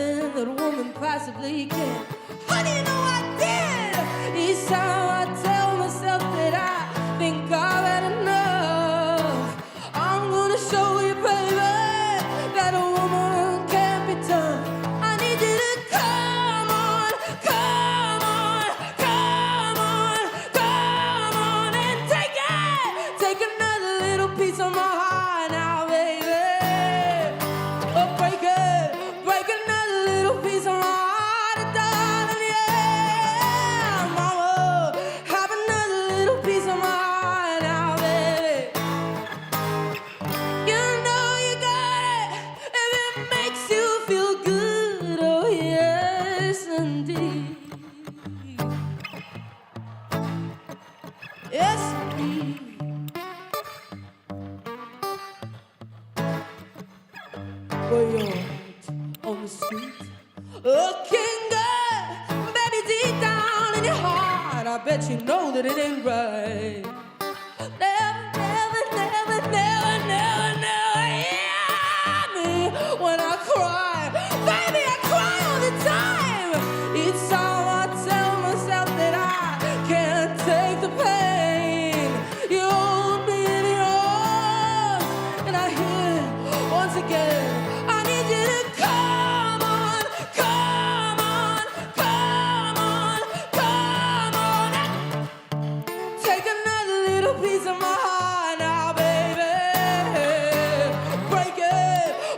man that a woman possibly can. Honey, you know I did. Each time I tell myself that I think I've had enough, I'm gonna show you, baby, that a woman can't be tough. I need you to come on, come on, come on, come on, and take another little piece of my heart now, baby. Oh, break another little piece of my heart, darling, yeah, mama. Have another little piece of my heart now, baby. You know you got it if it makes you feel good, oh yes, indeed. Yes, indeed. Well, you're out on the street, looking good, baby, deep down in your heart, I bet you know that it ain't right. Never, never, never, never, never, never hear me when I cry. Baby, I cry all the time. Each time I tell myself that I can't take the pain, you hold me in your arms, and I hear once again, I need you to come on, come on, come on, come on, and take another little piece of my heart now, baby.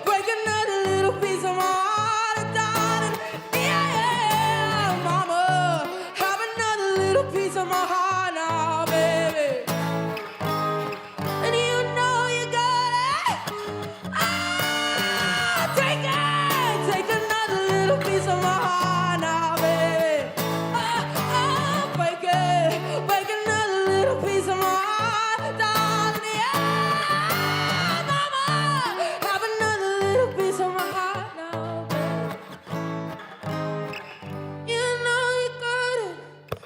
Break another little piece of my heart, darling. Yeah, yeah, mama. Have another little piece of my heart now, baby. And you know you got it. Ah, take another little piece of my heart now, baby. Break another little piece of my heart, darling. Yeah, mama, have another little piece of my heart now, baby. You know you got it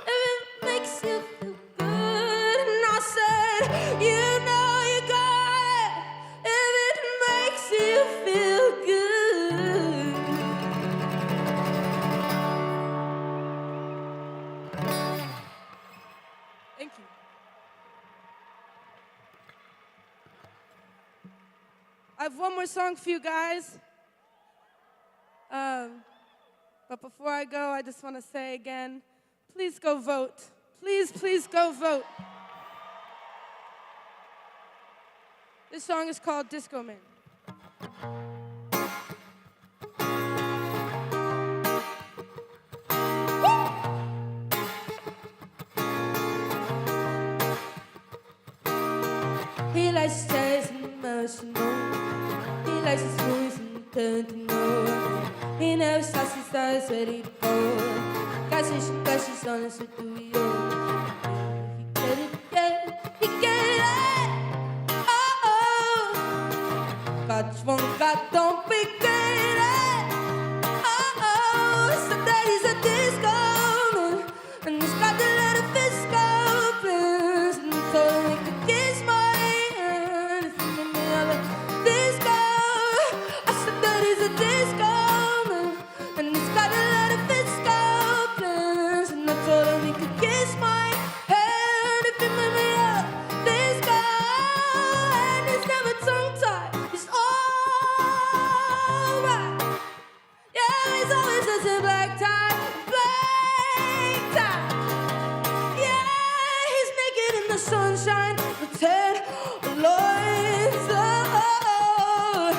if it makes you feel good. And I said, you know you got it if it makes you feel good. Thank you. I have one more song for you guys. But before I go, I just want to say again, please go vote. Please, please go vote. This song is called Disco Man. He likes jazz and emotional. He likes his voice and turn to know. He never stops his eyes ready to go. Cause she's honest with you. He get it. Oh, oh. God don't be great. Oh, oh. Some days a disco man, and he's got the lot of disco blues, and he told me he could kiss my hand if he made me have a disco. I said that he's a disco man, and he's got a lot of disco blues, and I told him he could kiss my hand if he made me have a disco. And he's never tongue-tied. He's alright. Yeah, he's always just a black tie, black tie. Yeah, he's naked in the sunshine with 10 lines. Oh,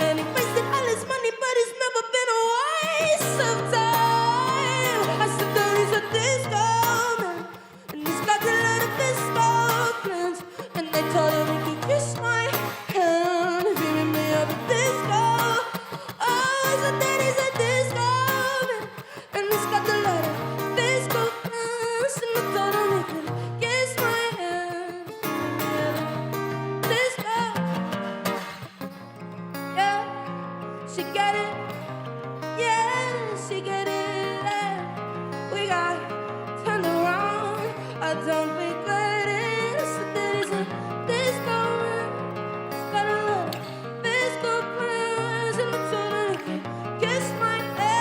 and he wasted all his money, but he's never been a waste of time. I said that he's a disco man, and he's got a lot of disco plans, and they told him he could kiss my hand if he made me have a disco. Oh, I said that he's a disco man, and he's got a lot of disco plans, and I told him he could kiss my hand if he made me have a disco. Yeah, she get it. Yeah, she get it. Yeah. We got turned around. I don't regret it. I said that he's a disco man. He's got a lot of disco plans, and I told him he could kiss my hand.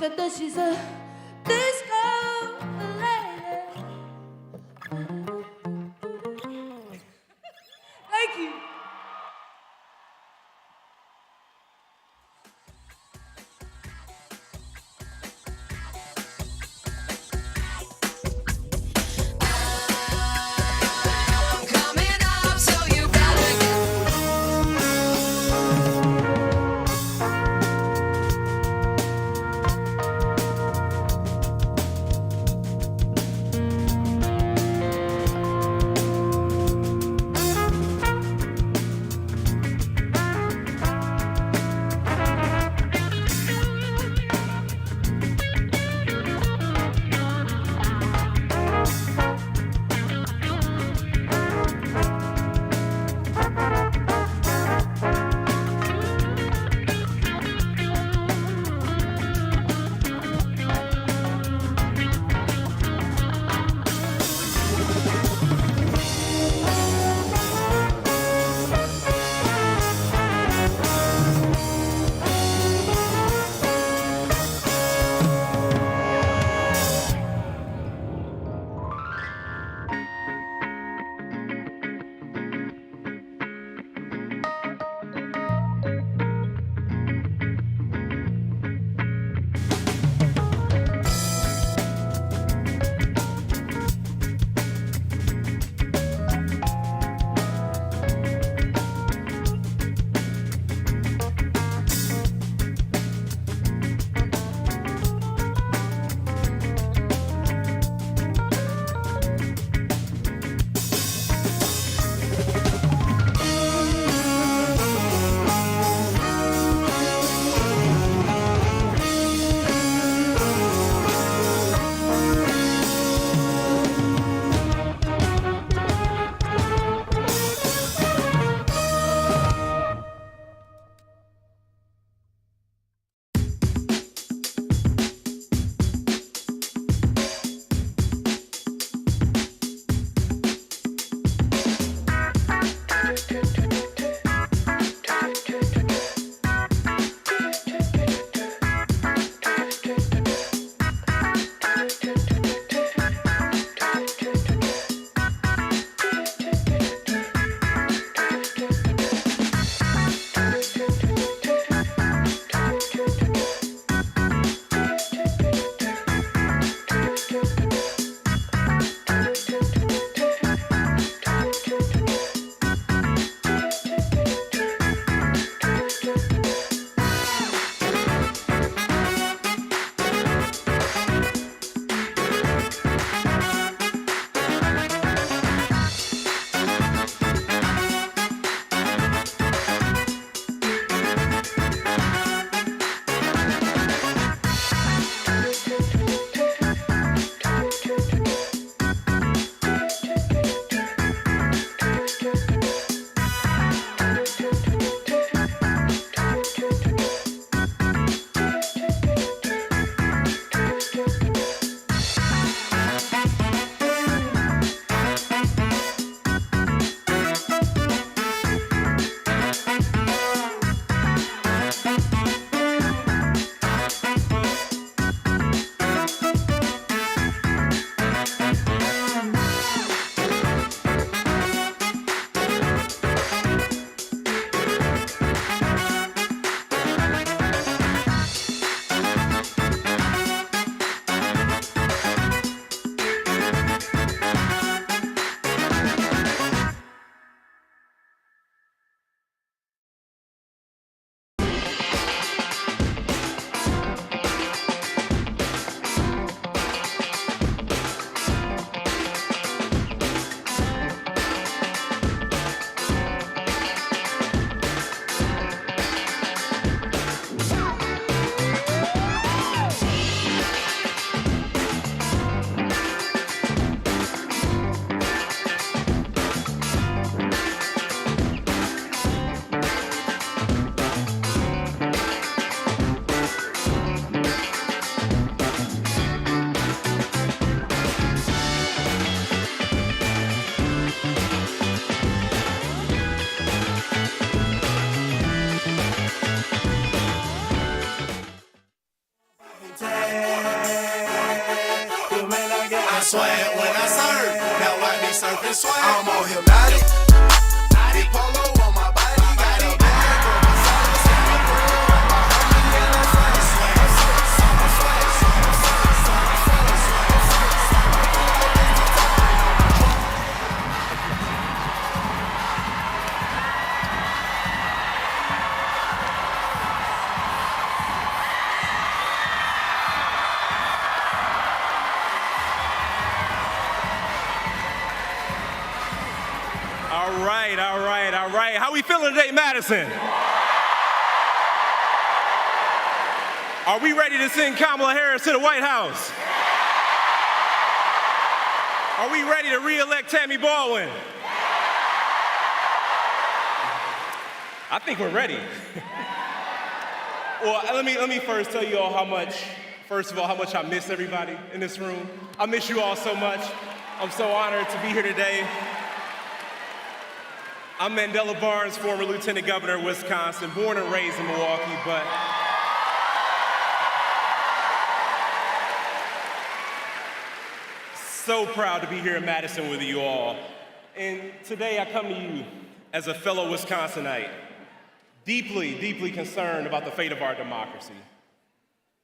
said that she's a disco lady. Thank you. I swag when I surf, now I be surfing swag. I'm on hypnotic, body polo on my body, got a bag on my side, stand up real like my homie and I swag. All right. How we feeling today, Madison? Are we ready to send Kamala Harris to the White House? Are we ready to re-elect Tammy Baldwin? I think we're ready. Well, let me first tell you all how much I miss everybody in this room. I miss you all so much. I'm so honored to be here today. I'm Mandela Barnes, former Lieutenant Governor of Wisconsin, born and raised in Milwaukee, but so proud to be here in Madison with you all. And today I come to you as a fellow Wisconsinite, deeply, deeply concerned about the fate of our democracy,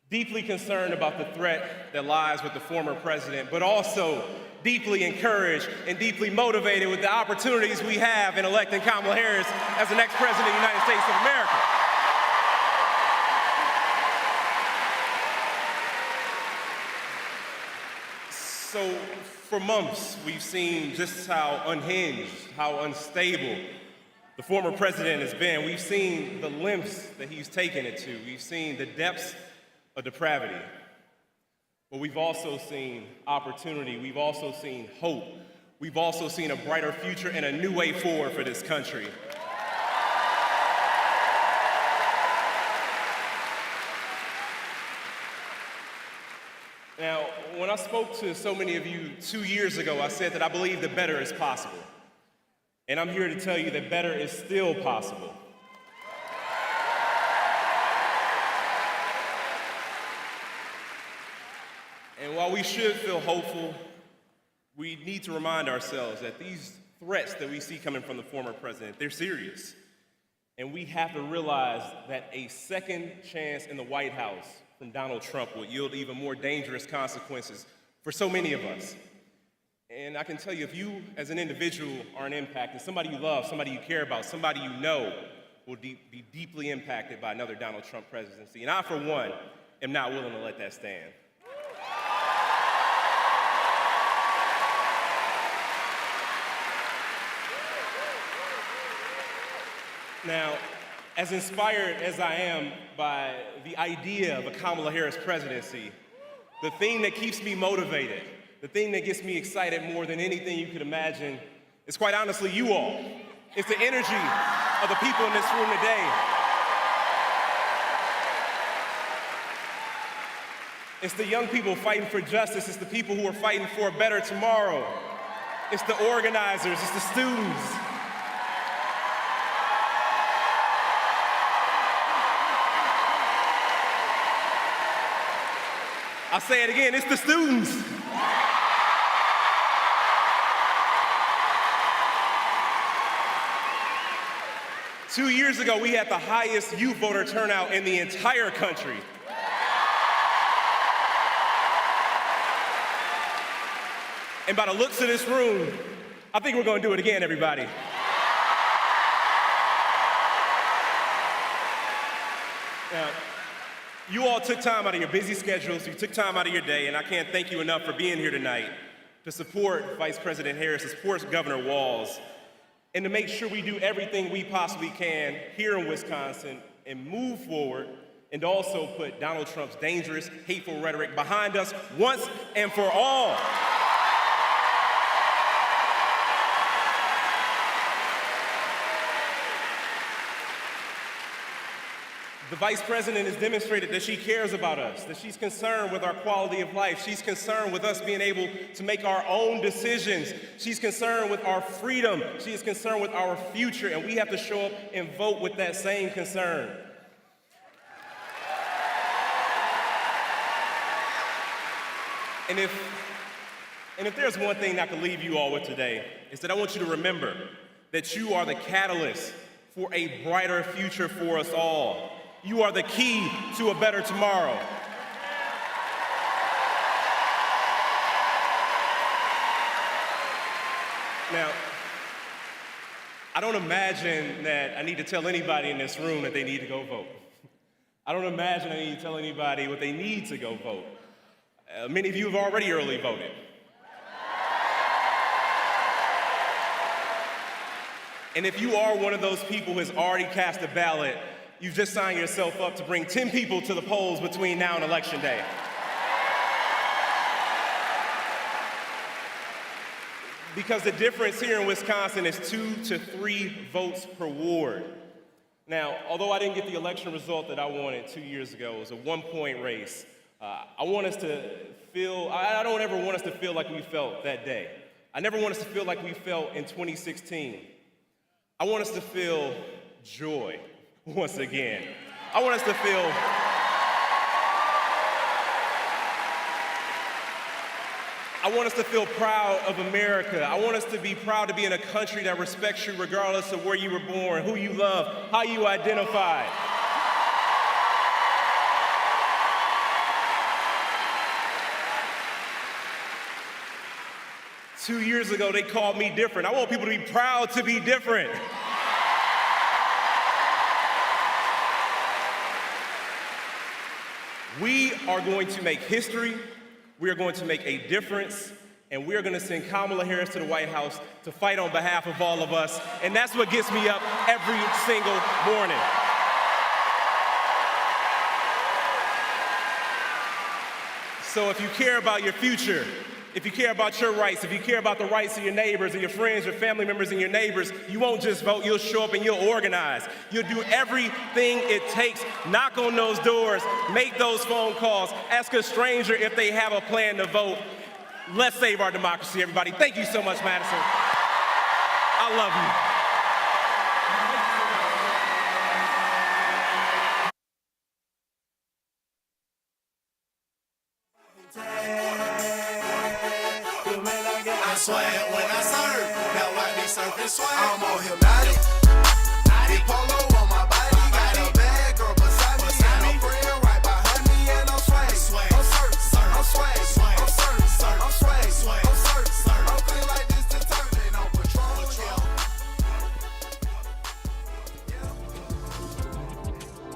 deeply concerned about the threat that lies with the former president, but also deeply encouraged and deeply motivated with the opportunities we have in electing Kamala Harris as the next president of the United States of America. So for months, we've seen just how unhinged, how unstable the former president has been. We've seen the lengths that he's taken it to. We've seen the depths of depravity. But we've also seen opportunity. We've also seen hope. We've also seen a brighter future and a new way forward for this country. Now, when I spoke to so many of you 2 years ago, I said that I believe that better is possible. And I'm here to tell you that better is still possible. And while we should feel hopeful, we need to remind ourselves that these threats that we see coming from the former president, they're serious. And we have to realize that a second chance in the White House from Donald Trump will yield even more dangerous consequences for so many of us. And I can tell you, if you as an individual are an impacted, somebody you love, somebody you care about, somebody you know will be deeply impacted by another Donald Trump presidency. And I, for one, am not willing to let that stand. Now, as inspired as I am by the idea of a Kamala Harris presidency, the thing that keeps me motivated, the thing that gets me excited more than anything you could imagine is, quite honestly, you all. It's the energy of the people in this room today. It's the young people fighting for justice. It's the people who are fighting for a better tomorrow. It's the organizers. It's the students. I'll say it again, it's the students. Two years ago, we had the highest youth voter turnout in the entire country. And by the looks of this room, I think we're gonna do it again, everybody. Now, you all took time out of your busy schedules, you took time out of your day, and I can't thank you enough for being here tonight to support Vice President Harris, to support Governor Walz, and to make sure we do everything we possibly can here in Wisconsin and move forward, and also put Donald Trump's dangerous, hateful rhetoric behind us once and for all. The Vice President has demonstrated that she cares about us, that she's concerned with our quality of life. She's concerned with us being able to make our own decisions. She's concerned with our freedom. She is concerned with our future, and we have to show up and vote with that same concern. And if there's one thing I can leave you all with today, is that I want you to remember that you are the catalyst for a brighter future for us all. You are the key to a better tomorrow. Now, I don't imagine that I need to tell anybody in this room that they need to go vote. I don't imagine I need to tell anybody what they need to go vote. Many of you have already early voted. And if you are one of those people who has already cast a ballot, you've just signed yourself up to bring 10 people to the polls between now and Election Day. Because the difference here in Wisconsin is 2 to 3 votes per ward. Now, although I didn't get the election result that I wanted 2 years ago, it was a 1-point race. I don't ever want us to feel like we felt that day. I never want us to feel like we felt in 2016. I want us to feel joy once again. I want us to feel proud of America. I want us to be proud to be in a country that respects you regardless of where you were born, who you love, how you identify. Two years ago, they called me different. I want people to be proud to be different. We are going to make history. We are going to make a difference, and we are going to send Kamala Harris to the White House to fight on behalf of all of us, and that's what gets me up every single morning. So if you care about your future, if you care about your rights, if you care about the rights of your neighbors and your friends, your family members and your neighbors, you won't just vote, you'll show up and you'll organize. You'll do everything it takes. Knock on those doors, make those phone calls, ask a stranger if they have a plan to vote. Let's save our democracy, everybody. Thank you so much, Madison. I love you. I swear when I serve, now I be surfing swag. I'm on hypnotic. Big polo on my body, got a bad girl beside me, and a friend right behind me, and I'm swag. I'm surf, I'm swag, I'm surf, I'm swag, I'm surf, I'm clean like this determined on patrol.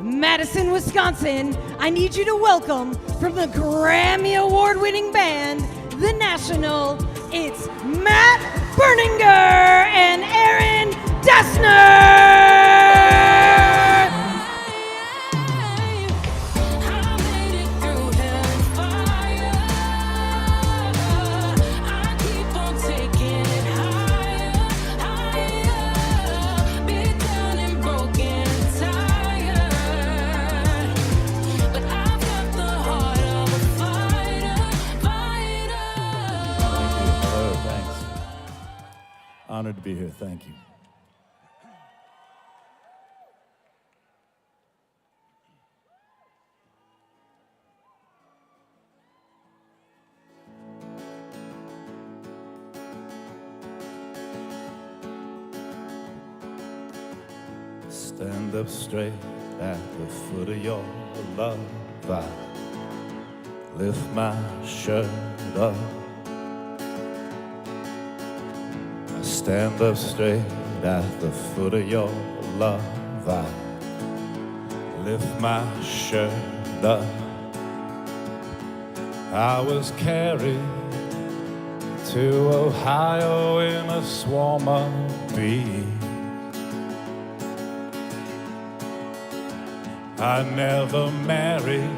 Madison, Wisconsin, I need you to welcome from the Grammy Award-winning band, The National, it's Matt Berninger and Aaron Dessner! Honored to be here. Thank you. Stand up straight at the foot of your love. I lift my shirt up. Stand up straight at the foot of your love. I lift my shirt up. I was carried to Ohio in a swarm of bees. I never married,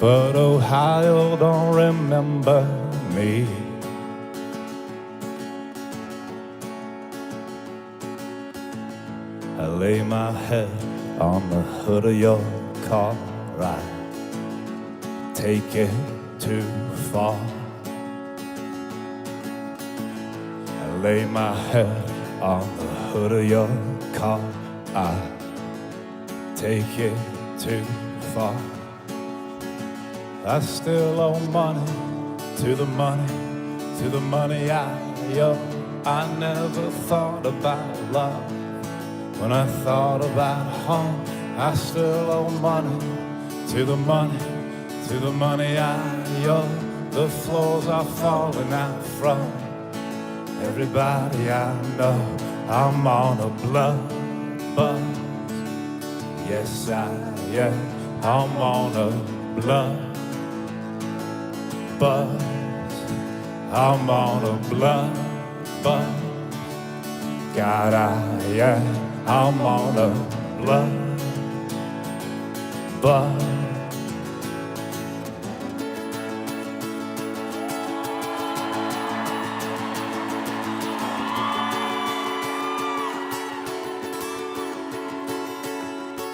but Ohio don't remember me. I lay my head on the hood of your car. I take it too far. I lay my head on the hood of your car. I take it too far. I still owe money to the money, to the money I owe. I never thought about love when I thought about home. I still owe money to the money, to the money I owe. The floors are falling out from everybody I know. I'm on a blood buzz. Yes, I am. I'm on a blood buzz. I'm on a blood buzz. God, I'm on a blood buzz.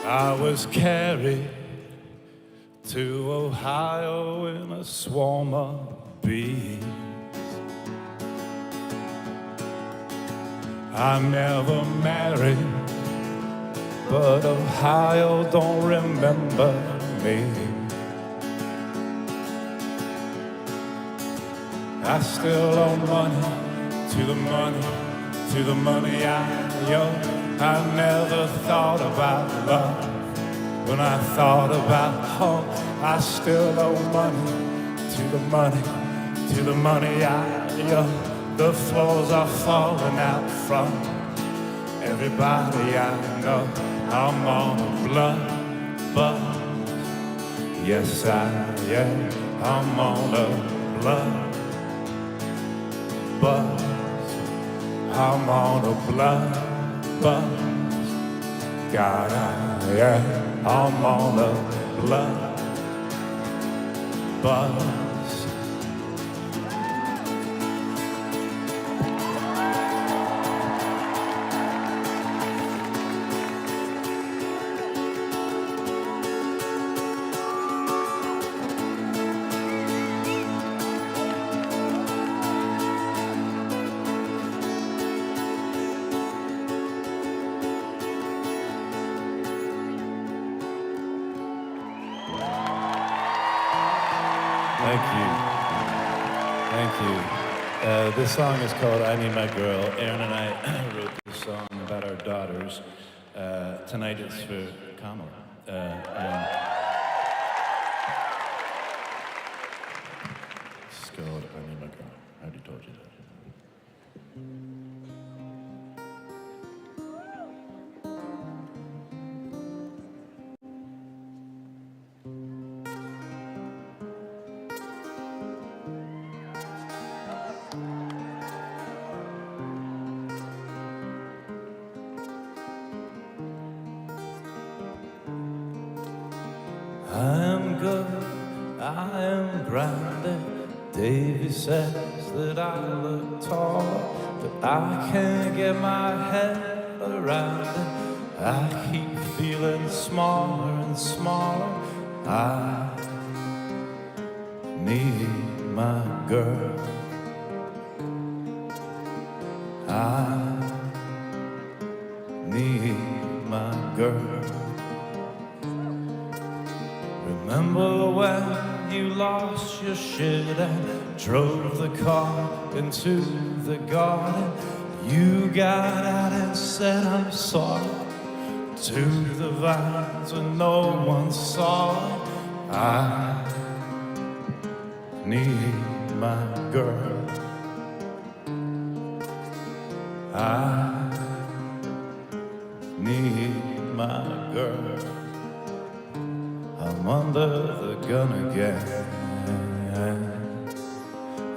I was carried to Ohio in a swarm of bees. I never married, but Ohio don't remember me. I still owe money to the money, to the money I owe. I never thought about love when I thought about home. I still owe money to the money, to the money I owe. The floors are falling out from everybody I know. I'm on a blood buzz. Yes, I am. I'm on a blood buzz. I'm on a blood buzz. God, I'm on a blood buzz. Thank you. Thank you. This song is called I Need My Girl. Aaron and I wrote this song about our daughters. Tonight it's for Kamala. It's called I Need My Girl. I already told you that. I am good, I am grounded. Davy says that I look tall, but I can't get my head around it. I keep feeling smaller and smaller. I need my girl. I need my girl. Remember when you lost your shit and drove the car into the garden? You got out and said I'm sorry to the vines when no one saw it. I need my girl. I need my girl. I'm under the gun again.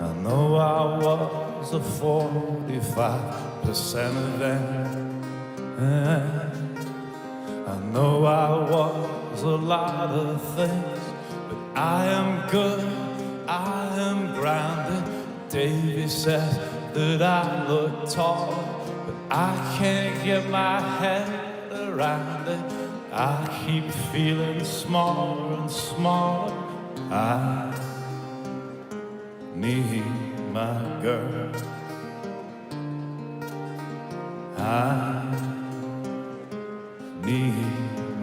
I know I was a 45% of them. I know I was a lot of things, but I am good, I am grounded. Davy says that I look tall, but I can't get my head around it. I keep feeling smaller and smaller. I need my girl. I need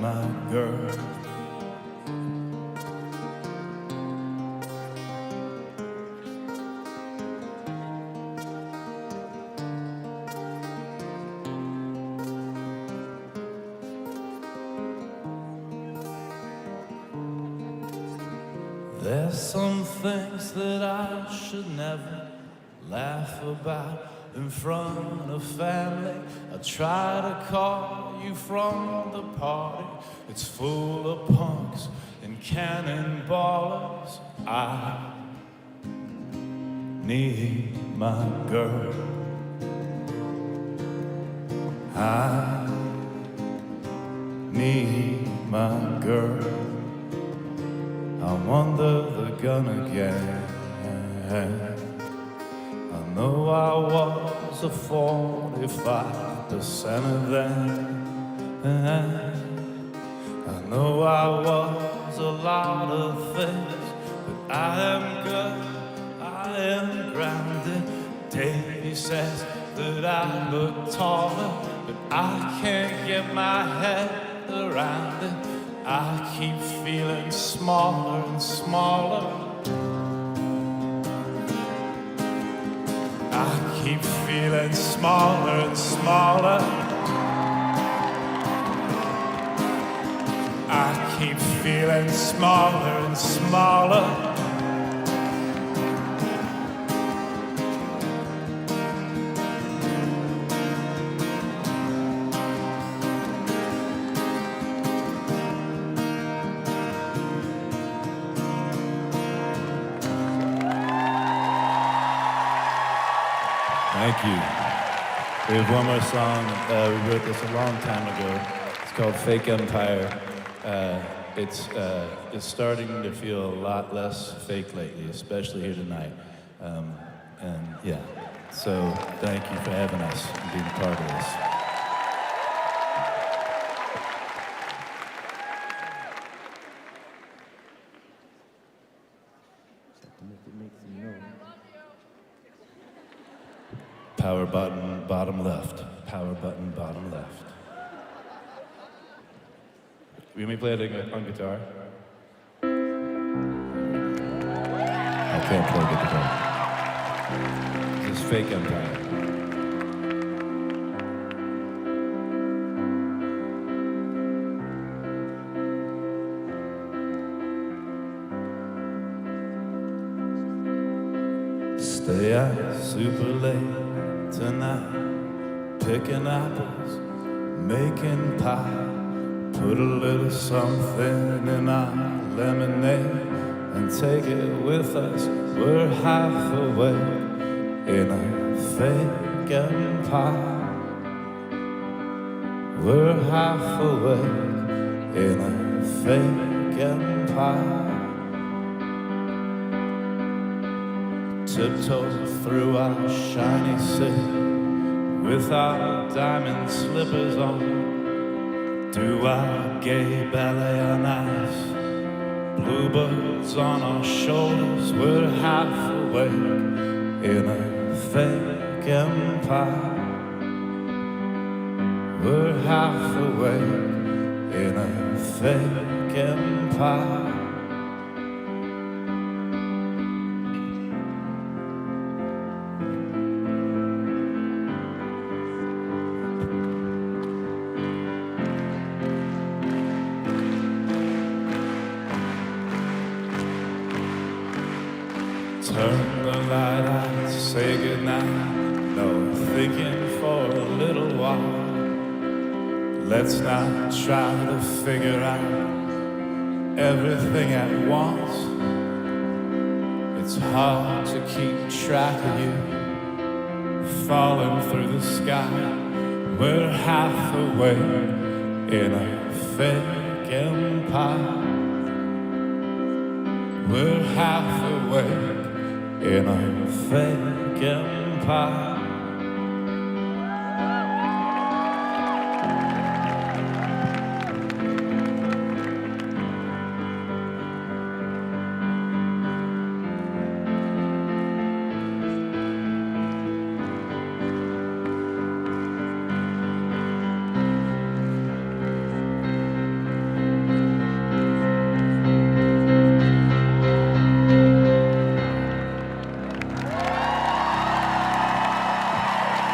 my girl. There's some things that I should never laugh about in front of family. I try to call you from the party. It's full of punks and cannonballers. I need my girl. I need my girl. I'm under the gun again. I know I was a 45% of them. I know I was a lot of things, but I am good, I am grounded. Davey says that I look taller, but I can't get my head around it. I keep feeling smaller and smaller. I keep feeling smaller and smaller. I keep feeling smaller and smaller. Thank you. We have one more song. We wrote this a long time ago. It's called Fake Empire. It's starting to feel a lot less fake lately, especially here tonight. And yeah, so thank you for having us and being a part of this. Power button, bottom left. Power button, bottom left. You may play it on guitar. I can't play the guitar. This is Fake Empire. Stay out super late tonight, picking apples, making pie. Put a little something in our lemonade and take it with us. We're half awake in a fake empire. We're half awake in a fake empire. Tiptoe through our shiny city with our diamond slippers on. Do our gay ballet on ice, bluebirds on our shoulders. We're half awake in a fake empire. We're half awake in a fake empire. Turn the light out, say goodnight. No thinking for a little while. Let's not try to figure out everything at once. It's hard to keep track of you falling through the sky. We're half awake in a fake empire. We're half awake in a fake empire.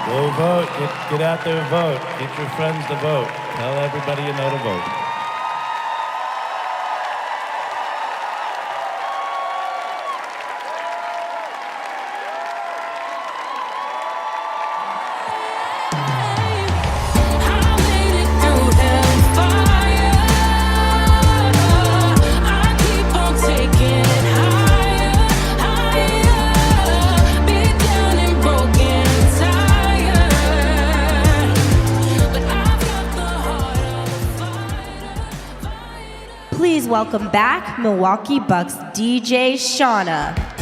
Go vote. Get out there and vote. Get your friends to vote. Tell everybody you know to vote. welcome back Milwaukee Bucks DJ Shauna.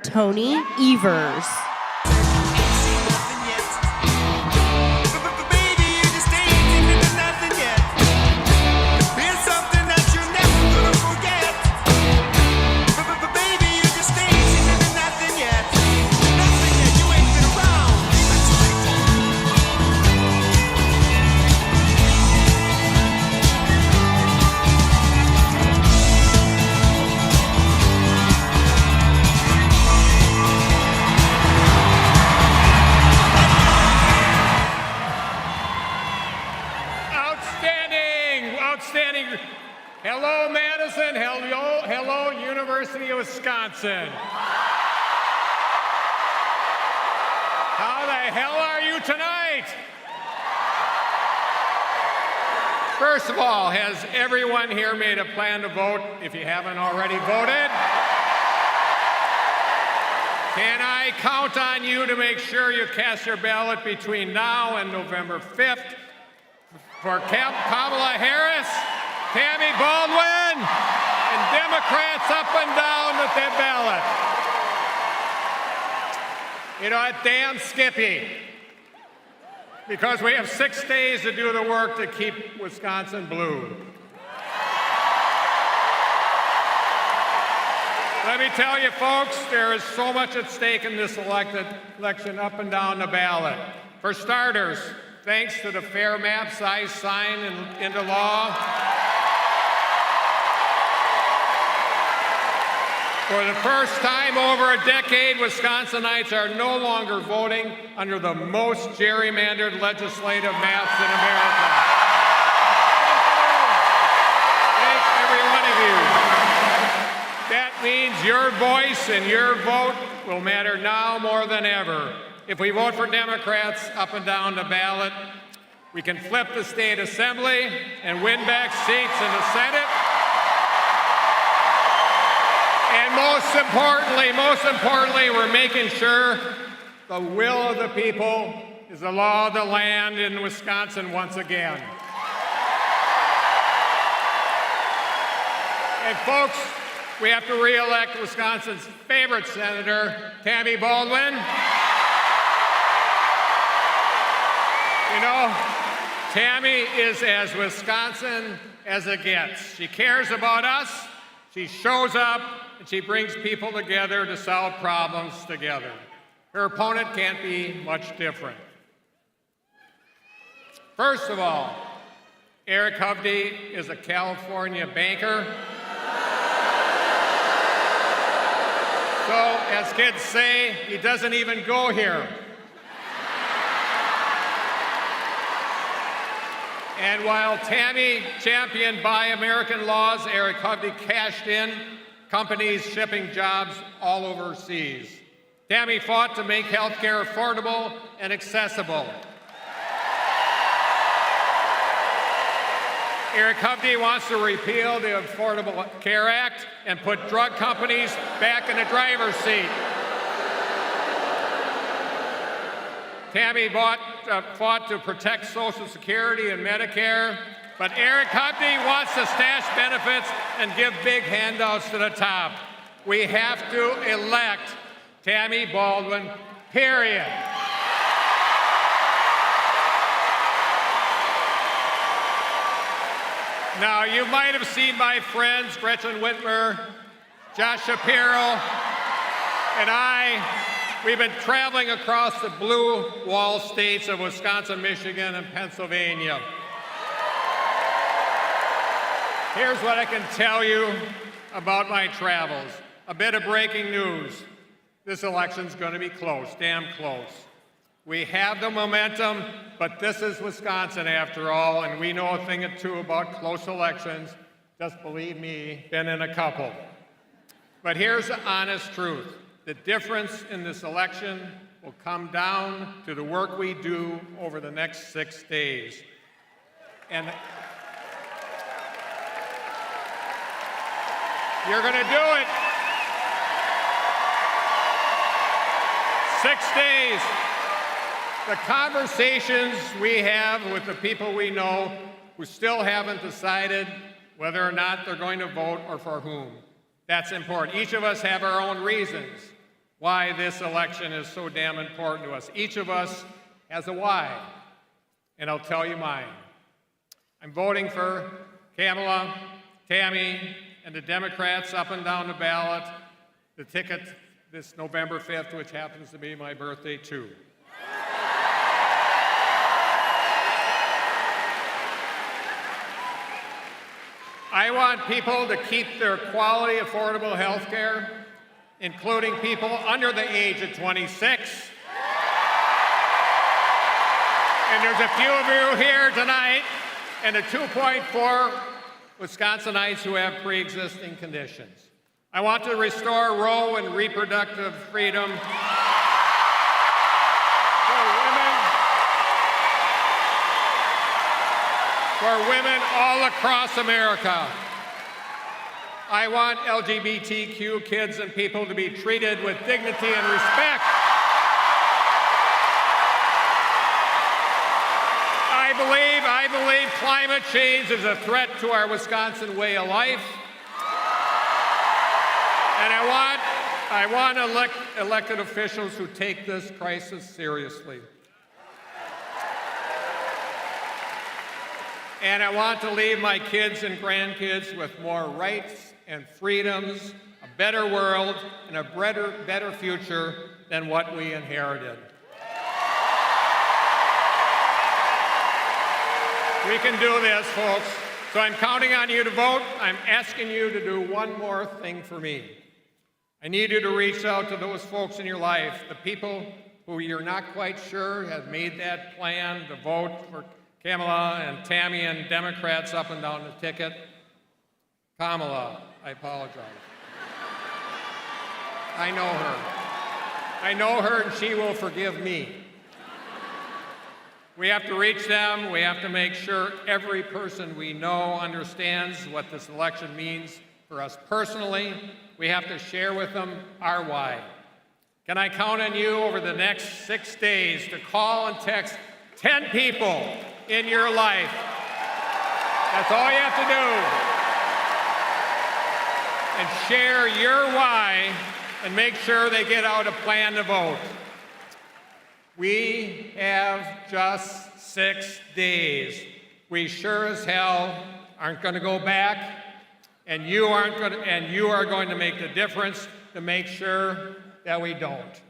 Tony Evers. University of Wisconsin. How the hell are you tonight? First of all, has everyone here made a plan to vote if you haven't already voted? Can I count on you to make sure you cast your ballot between now and November 5th for Kamala Harris, Tammy Baldwin, and Democrats up and down with that ballot? You know what, damn Skippy, because we have 6 days to do the work to keep Wisconsin blue. Let me tell you, folks, there is so much at stake in this election up and down the ballot. For starters, thanks to the fair map size signed into law, for the first time over a decade, Wisconsinites are no longer voting under the most gerrymandered legislative maps in America. Thank every one of you. That means your voice and your vote will matter now more than ever. If we vote for Democrats up and down the ballot, we can flip the state assembly and win back seats in the Senate. And most importantly, we're making sure the will of the people is the law of the land in Wisconsin once again. And folks, we have to re-elect Wisconsin's favorite senator, Tammy Baldwin. You know, Tammy is as Wisconsin as it gets. She cares about us, she shows up, and she brings people together to solve problems together. Her opponent can't be much different. First of all, Eric Hovde is a California banker. So, as kids say, he doesn't even go here. And while Tammy championed Buy American laws, Eric Hovde cashed in companies shipping jobs all overseas. Tammy fought to make health care affordable and accessible. Eric Hovde wants to repeal the Affordable Care Act and put drug companies back in the driver's seat. Tammy fought to protect Social Security and Medicare, but Eric Hovde wants to stash benefits and give big handouts to the top. We have to elect Tammy Baldwin, period. Now, you might have seen my friends, Gretchen Whitmer, Josh Shapiro, and we've been traveling across the blue wall states of Wisconsin, Michigan, and Pennsylvania. Here's what I can tell you about my travels. A bit of breaking news. This election's going to be close, damn close. We have the momentum, but this is Wisconsin after all, and we know a thing or two about close elections. Just believe me, been in a couple. But here's the honest truth. The difference in this election will come down to the work we do over the next 6 days. And you're going to do it. 6 days. The conversations we have with the people we know who still haven't decided whether or not they're going to vote or for whom. That's important. Each of us have our own reasons why this election is so damn important to us. Each of us has a why, and I'll tell you mine. I'm voting for Kamala, Tammy, and the Democrats up and down the ballot, the ticket this November 5th, which happens to be my birthday too. I want people to keep their quality, affordable health care, including people under the age of 26. And there's a few of you here tonight, and the 2.4 Wisconsinites who have pre-existing conditions. I want to restore Roe and reproductive freedom for women all across America. I want LGBTQ kids and people to be treated with dignity and respect. I believe climate change is a threat to our Wisconsin way of life. And I want elected officials who take this crisis seriously. And I want to leave my kids and grandkids with more rights and freedoms, a better world, and a better future than what we inherited. We can do this, folks. So I'm counting on you to vote. I'm asking you to do one more thing for me. I need you to reach out to those folks in your life, the people who you're not quite sure have made that plan to vote for Kamala and Tammy and Democrats up and down the ticket. Kamala, I apologize. I know her. I know her and she will forgive me. We have to reach them. We have to make sure every person we know understands what this election means for us personally. We have to share with them our why. Can I count on you over the next 6 days to call and text 10 people in your life? That's all you have to do. And share your why and make sure they get out a plan to vote. We have just 6 days. We sure as hell aren't going to go back, and you are going to make the difference to make sure that we don't.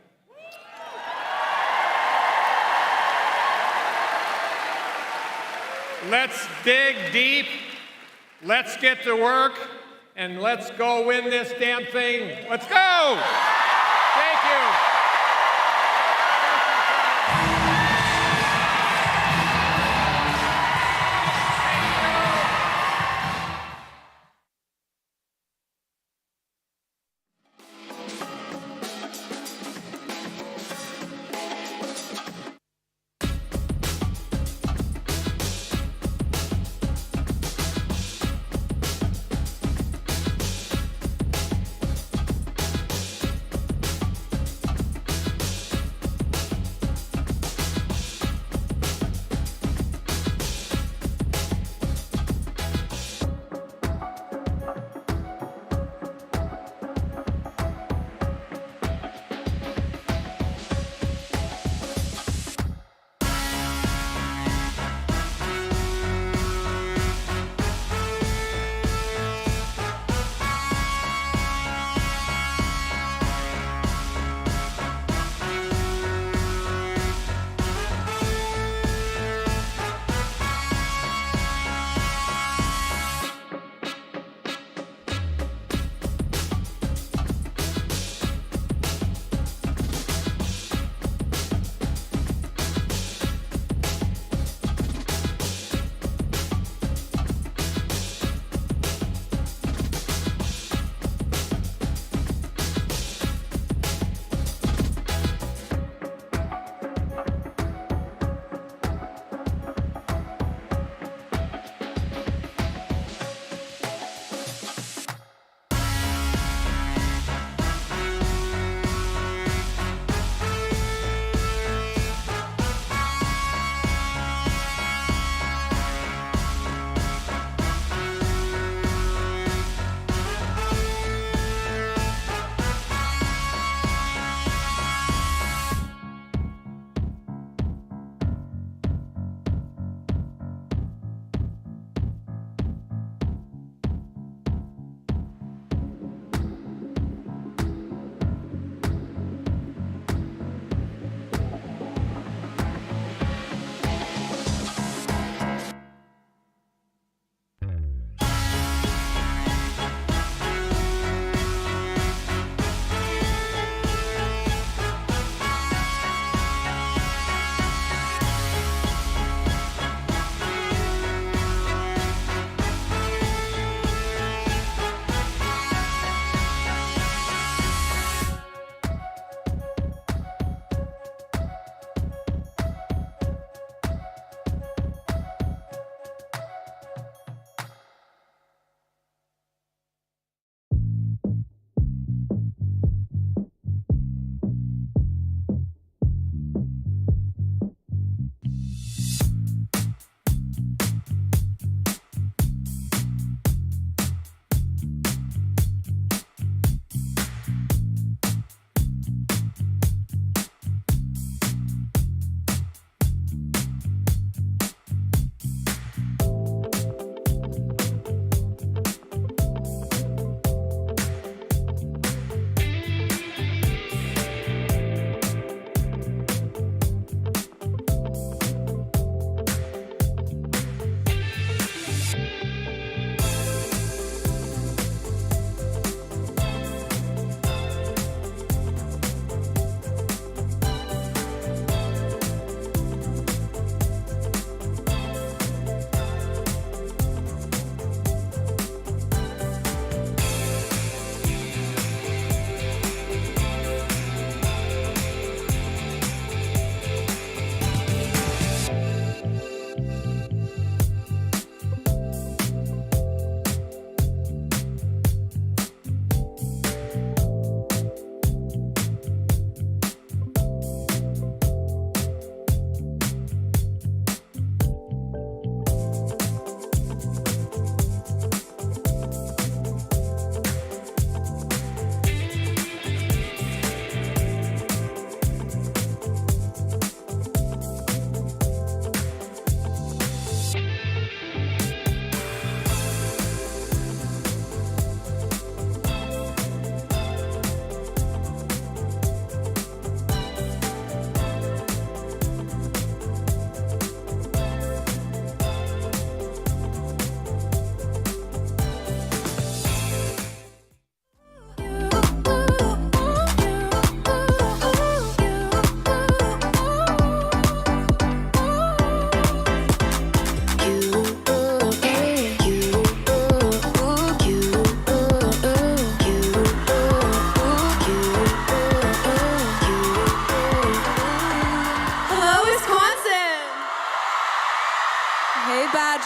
Let's dig deep, let's get to work, and let's go win this damn thing. Let's go! Thank you.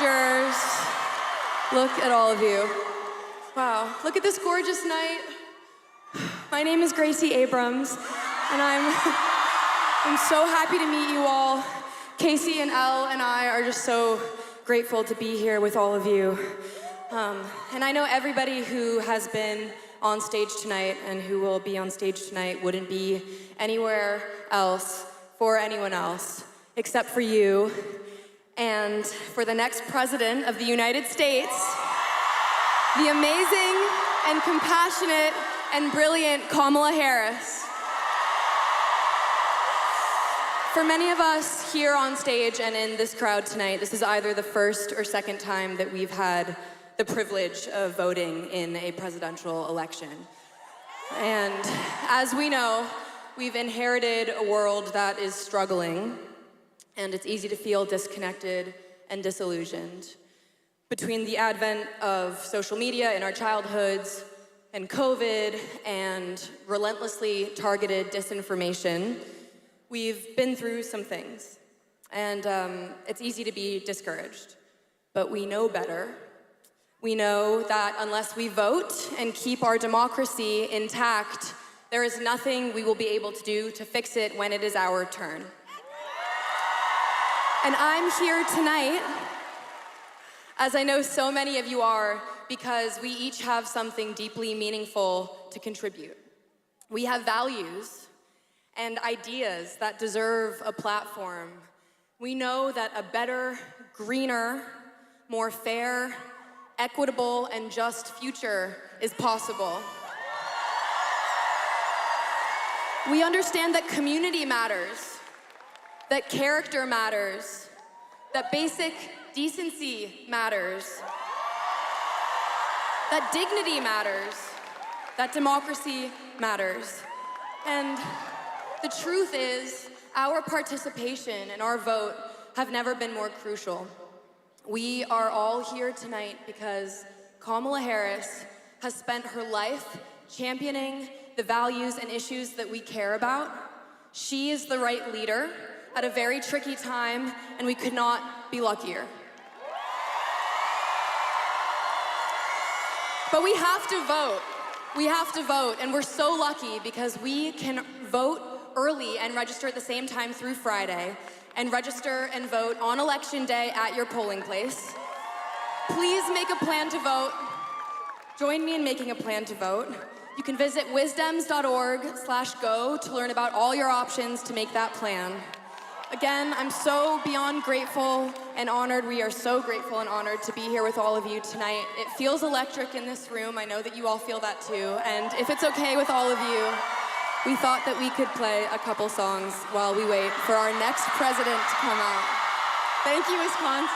Rogers. Look at all of you. Wow, look at this gorgeous night. My name is Gracie Abrams, and I'm so happy to meet you all. Casey and Elle and I are just so grateful to be here with all of you. And I know everybody who has been on stage tonight and who will be on stage tonight wouldn't be anywhere else for anyone else except for you and for the next president of the United States, the amazing and compassionate and brilliant Kamala Harris. For many of us here on stage and in this crowd tonight, this is either the first or second time that we've had the privilege of voting in a presidential election. And as we know, we've inherited a world that is struggling, and it's easy to feel disconnected and disillusioned. Between the advent of social media in our childhoods, and COVID, and relentlessly targeted disinformation, we've been through some things. And it's easy to be discouraged, but we know better. We know that unless we vote and keep our democracy intact, there is nothing we will be able to do to fix it when it is our turn. And I'm here tonight, as I know so many of you are, because we each have something deeply meaningful to contribute. We have values and ideas that deserve a platform. We know that a better, greener, more fair, equitable, and just future is possible. We understand that community matters, that character matters, that basic decency matters, that dignity matters, that democracy matters. And the truth is, our participation and our vote have never been more crucial. We are all here tonight because Kamala Harris has spent her life championing the values and issues that we care about. She is the right leader at a very tricky time, and we could not be luckier. But we have to vote. We have to vote, and we're so lucky because we can vote early and register at the same time through Friday, and register and vote on Election Day at your polling place. Please make a plan to vote. Join me in making a plan to vote. You can visit wisdoms.org/go to learn about all your options to make that plan. Again, I'm so beyond grateful and honored. We are so grateful and honored to be here with all of you tonight. It feels electric in this room. I know that you all feel that too. And if it's okay with all of you, we thought that we could play a couple songs while we wait for our next president to come out. Thank you, Wisconsin.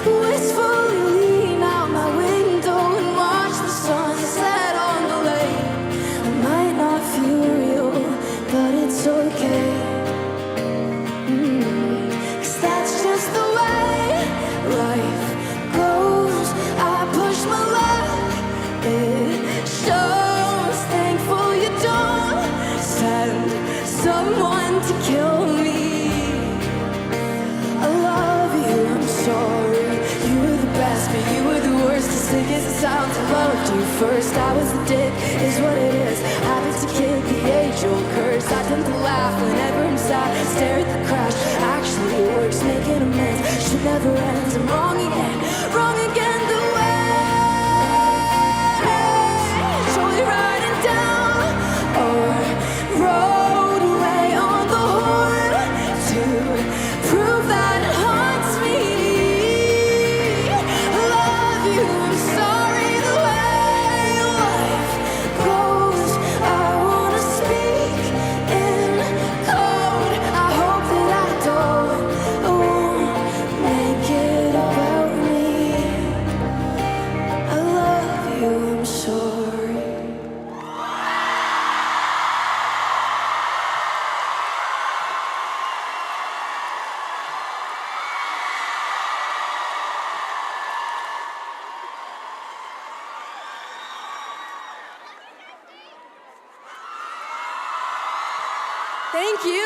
Wistfully lean out my window and watch sick as it sounds, I loved you first. I was a dick, is what it is. Habits to kick the age-old curse. I tend to laugh whenever I'm sad. Stare at the crash, actually it works. Making amends, shit never ends. I'm wrong again the way. Surely riding down or road away on the horn to prove that it haunts me. I love you, I'm sorry the way life goes. I wanna speak in code. I hope that I won't make it about me. I love you, I'm sorry. Thank you.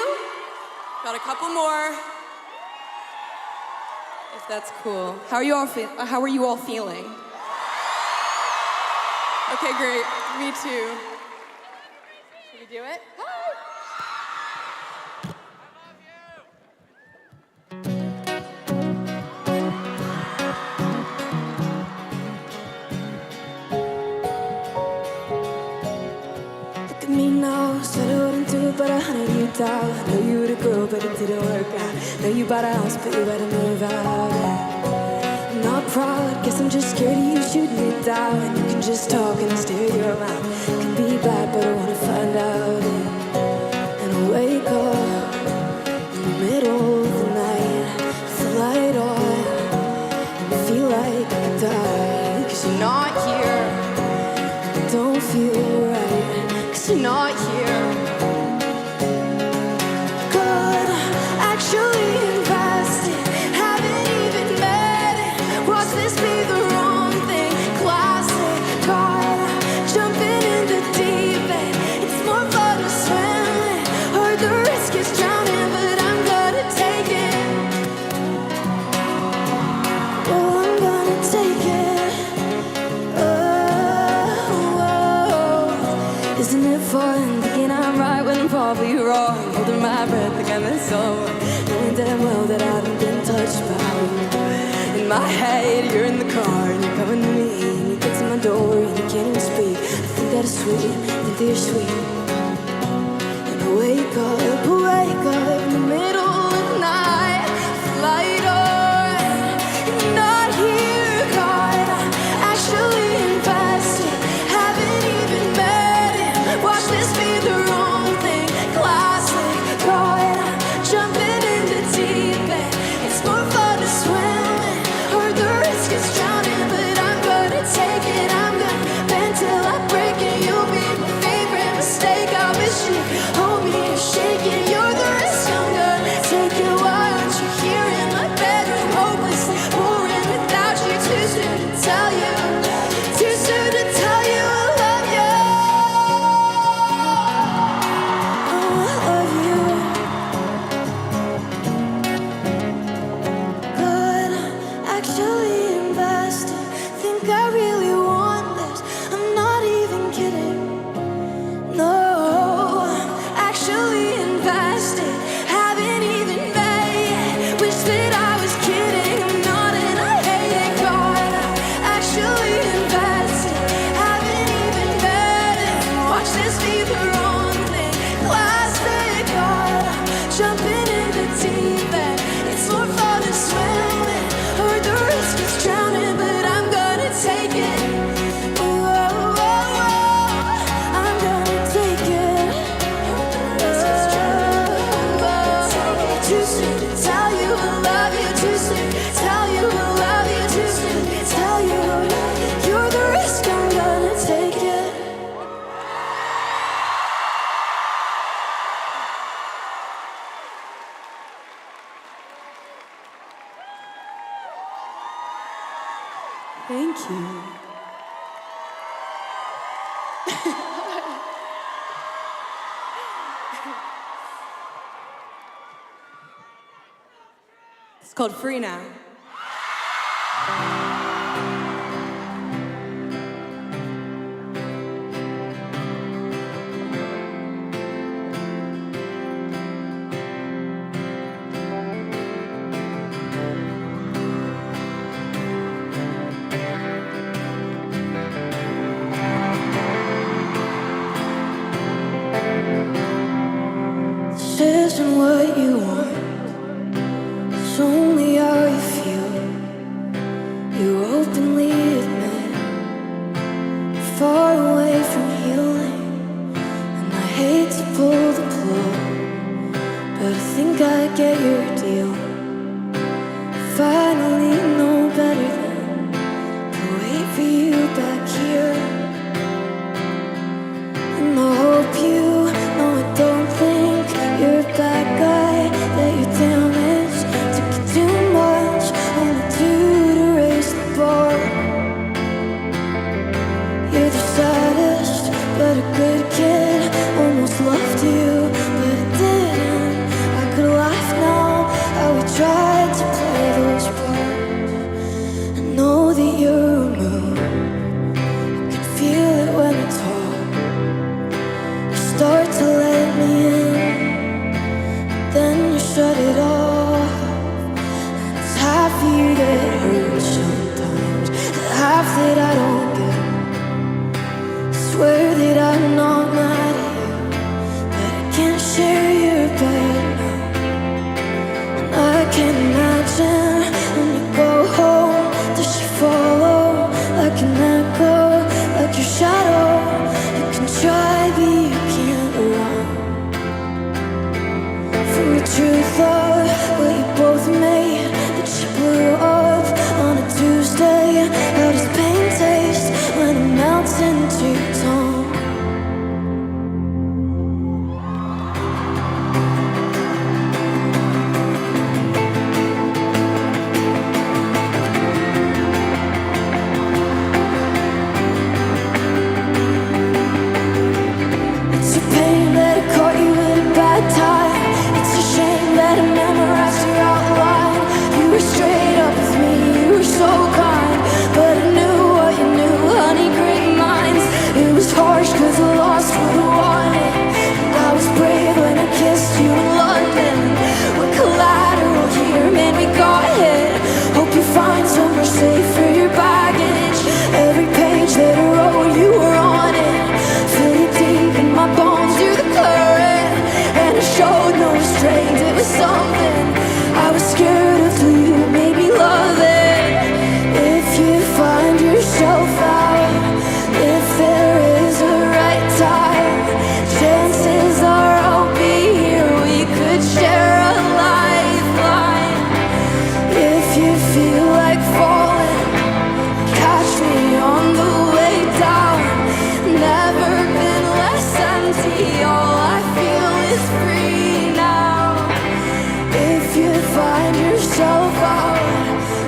Got a couple more. If that's cool. How are you all feeling? Okay, great. Me too. Should we do it? Look at me now, said I wouldn't do it, but I hunted you down. I know you were the girl, but it didn't work out. Know you bought a house, but you better move out. I'm not proud, guess I'm just scared of you shooting it down. And you can just talk and I stare your mouth. It can be bad, but I wanna find out. And I wake up in the middle of the night, with the light on, and I feel like I could die. 'Cause you're not here, I don't feel right. 'Cause you're not here. Could actually invest it, haven't even met it. Watch this be the wrong thing. Classic, caught jumping in the deep end. It's more fun to swim in. Heard the risk is drowning, but I'm gonna take it. Well, I'm gonna take it. Isn't it fun thinking I'm right when I'm probably wrong? Holding my breath like I miss someone, knowing damn well that I haven't been touched by you. In my head, you're in the car and you're coming to me, and you get to my door and you can't even speak. I think that is sweet, I think that you're sweet. And I wake up in the middle of the night, light on, and you're not here, God. Actually invested, haven't even met it. Watch this be the wrong thing. Classic, God, jumping in the deep end. It's more fun to swim in. Heard the risk is drowning, but I'm gonna take it. I'm gonna bend till I break it. You'll be my favorite mistake. I wish you hold me and shake it. You're the risk, I'm gonna take it. Why aren't you here in my bedroom? Hopelessly boring without you. Too soon to tell you. Too soon to tell you I love you. Oh, I love you. Could actually invest it. Think I really want this. I'm not even kidding. No, actually invested. Haven't even made it. Wish that I was kidding. I'm not and I hate it. God, actually invested. Haven't even made it. Watch this be the wrong thing. Classic, God, jumping in the deep end. It's more fun to swim in. Heard the risk is drowning, but I'm gonna take it. I'm gonna take it. Too soon to tell you I love you. Too soon to tell you I love you. Too soon to tell you you're the risk. I'm gonna take it. Thank you. It's called Free Now. isn't what you want, it's only how you feel. You openly admit you're far away from healing, and I hate to pull the plug, but I think I get your deal. Finally know better than to wait for you back here. And I hope you know I don't think you're a bad guy, that you're damaged. Took you too much on the two to raise the bar. You're the saddest, but a good kid. Almost loved you, but it didn't. I could laugh now how we tried to play those parts. I know that you're a moon, I can feel it when it's hot. You start to let me in, then you shut it off. And it's half of you that hurts sometimes, the half that I don't get. Swear that I'm not mad at you, but I can't share your bed now. And I can't imagine when you go home, does she follow like an echo, like your shadow? You can try, but you can't run from the truth of what you both made, that she blew up on a Tuesday. How does pain taste when it melts into your tongue? It's a pain that I caught you at a bad time. It's a shame that I memorized your outline. You were straight up with me, you were so kind, but I knew what you knew, honey, great minds. It was harsh cause I lost what I wanted, and I was brave when I kissed you in London. When collateral here made me got hit, hope you find somewhere safe for your baggage. Every page that I wrote, you were on it. Feel you deep in my bones, you're the current, and I showed no restraint. It was something I was scared of till you made me love it. If you find yourself out, if there is a right time, chances are I'll be here. We could share a lifeline. If you feel like falling, catch me on the way down. Never been less empty, all I feel is free now. If you find yourself out,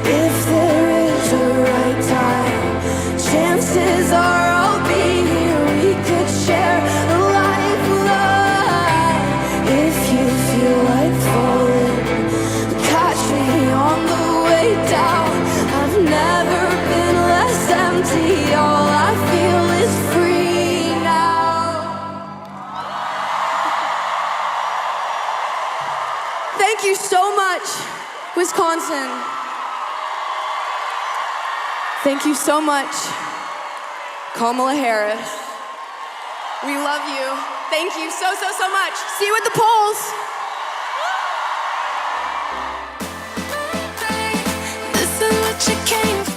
if there is a right time, chances are I'll be here. We could share a lifeline. If you feel like falling, catch me on the way down. I've never been less empty, all I feel is free now. Thank you so much, Wisconsin. Thank you so much, Kamala Harris. We love you. Thank you so much. See you at the polls. This is what you came for.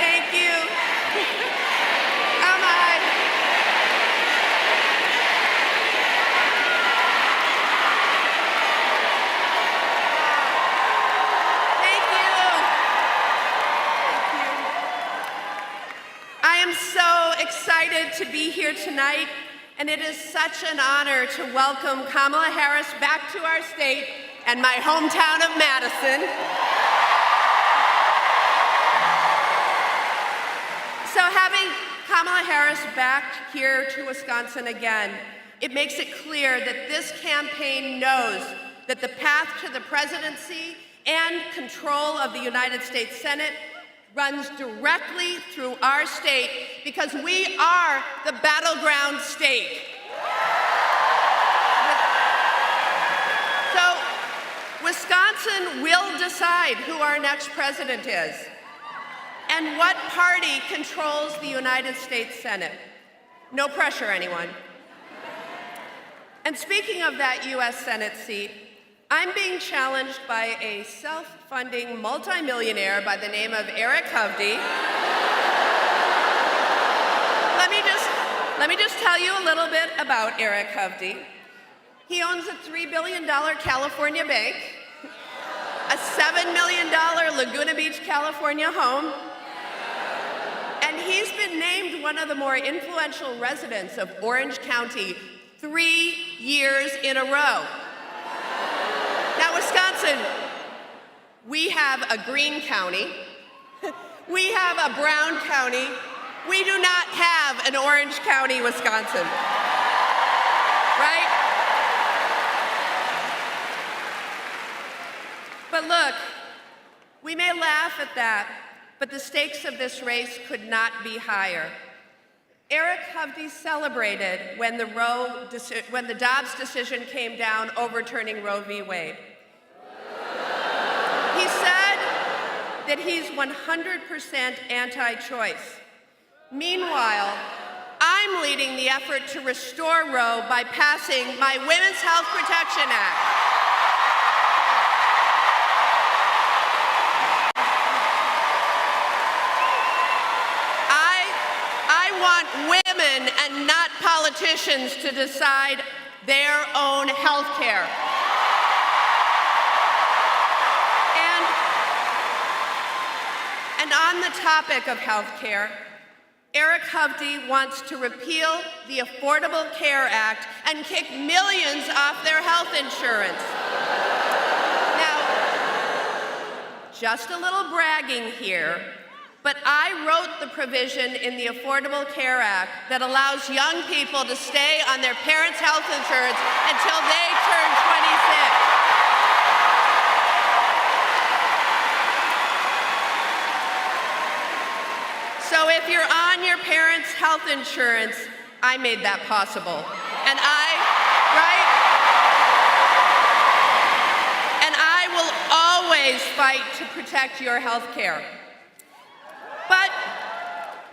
Thank you. Oh my. Thank you. I am so excited to be here tonight, and it is such an honor to welcome Kamala Harris back to our state and my hometown of Madison. So having Kamala Harris back here to Wisconsin again, it makes it clear that this campaign knows that the path to the presidency and control of the United States Senate runs directly through our state because we are the battleground state. So Wisconsin will decide who our next president is and what party controls the United States Senate. No pressure, anyone. And speaking of that US Senate seat, I'm being challenged by a self-funding multimillionaire by the name of Eric Hovde. Let me just tell you a little bit about Eric Hovde. He owns a $3 billion California bank, a $7 million Laguna Beach, California home, and he's been named one of the more influential residents of Orange County 3 years in a row. Now, Wisconsin, we have a green county, we have a brown county, we do not have an Orange County, Wisconsin, right? But look, we may laugh at that, but the stakes of this race could not be higher. Eric Hovde celebrated when the Dobbs decision came down overturning Roe v. Wade. He said that he's 100% anti-choice. Meanwhile, I'm leading the effort to restore Roe by passing my Women's Health Protection Act. Women and not politicians to decide their own health care. And on the topic of health care, Eric Hovde wants to repeal the Affordable Care Act and kick millions off their health insurance. Now, just a little bragging here, but I wrote the provision in the Affordable Care Act that allows young people to stay on their parents' health insurance until they turn 26. So if you're on your parents' health insurance, I made that possible. And I will always fight to protect your health care. But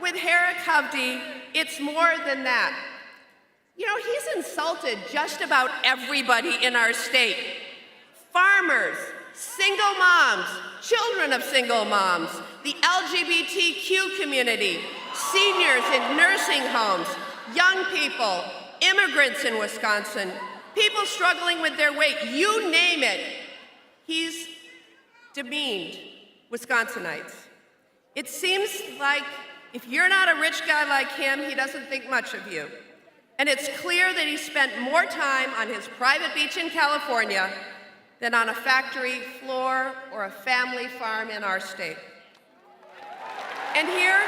with Eric Hovde, it's more than that. You know, he's insulted just about everybody in our state. Farmers, single moms, children of single moms, the LGBTQ community, seniors in nursing homes, young people, immigrants in Wisconsin, people struggling with their weight, you name it. He's demeaned Wisconsinites. It seems like if you're not a rich guy like him, he doesn't think much of you. And it's clear that he spent more time on his private beach in California than on a factory floor or a family farm in our state. And here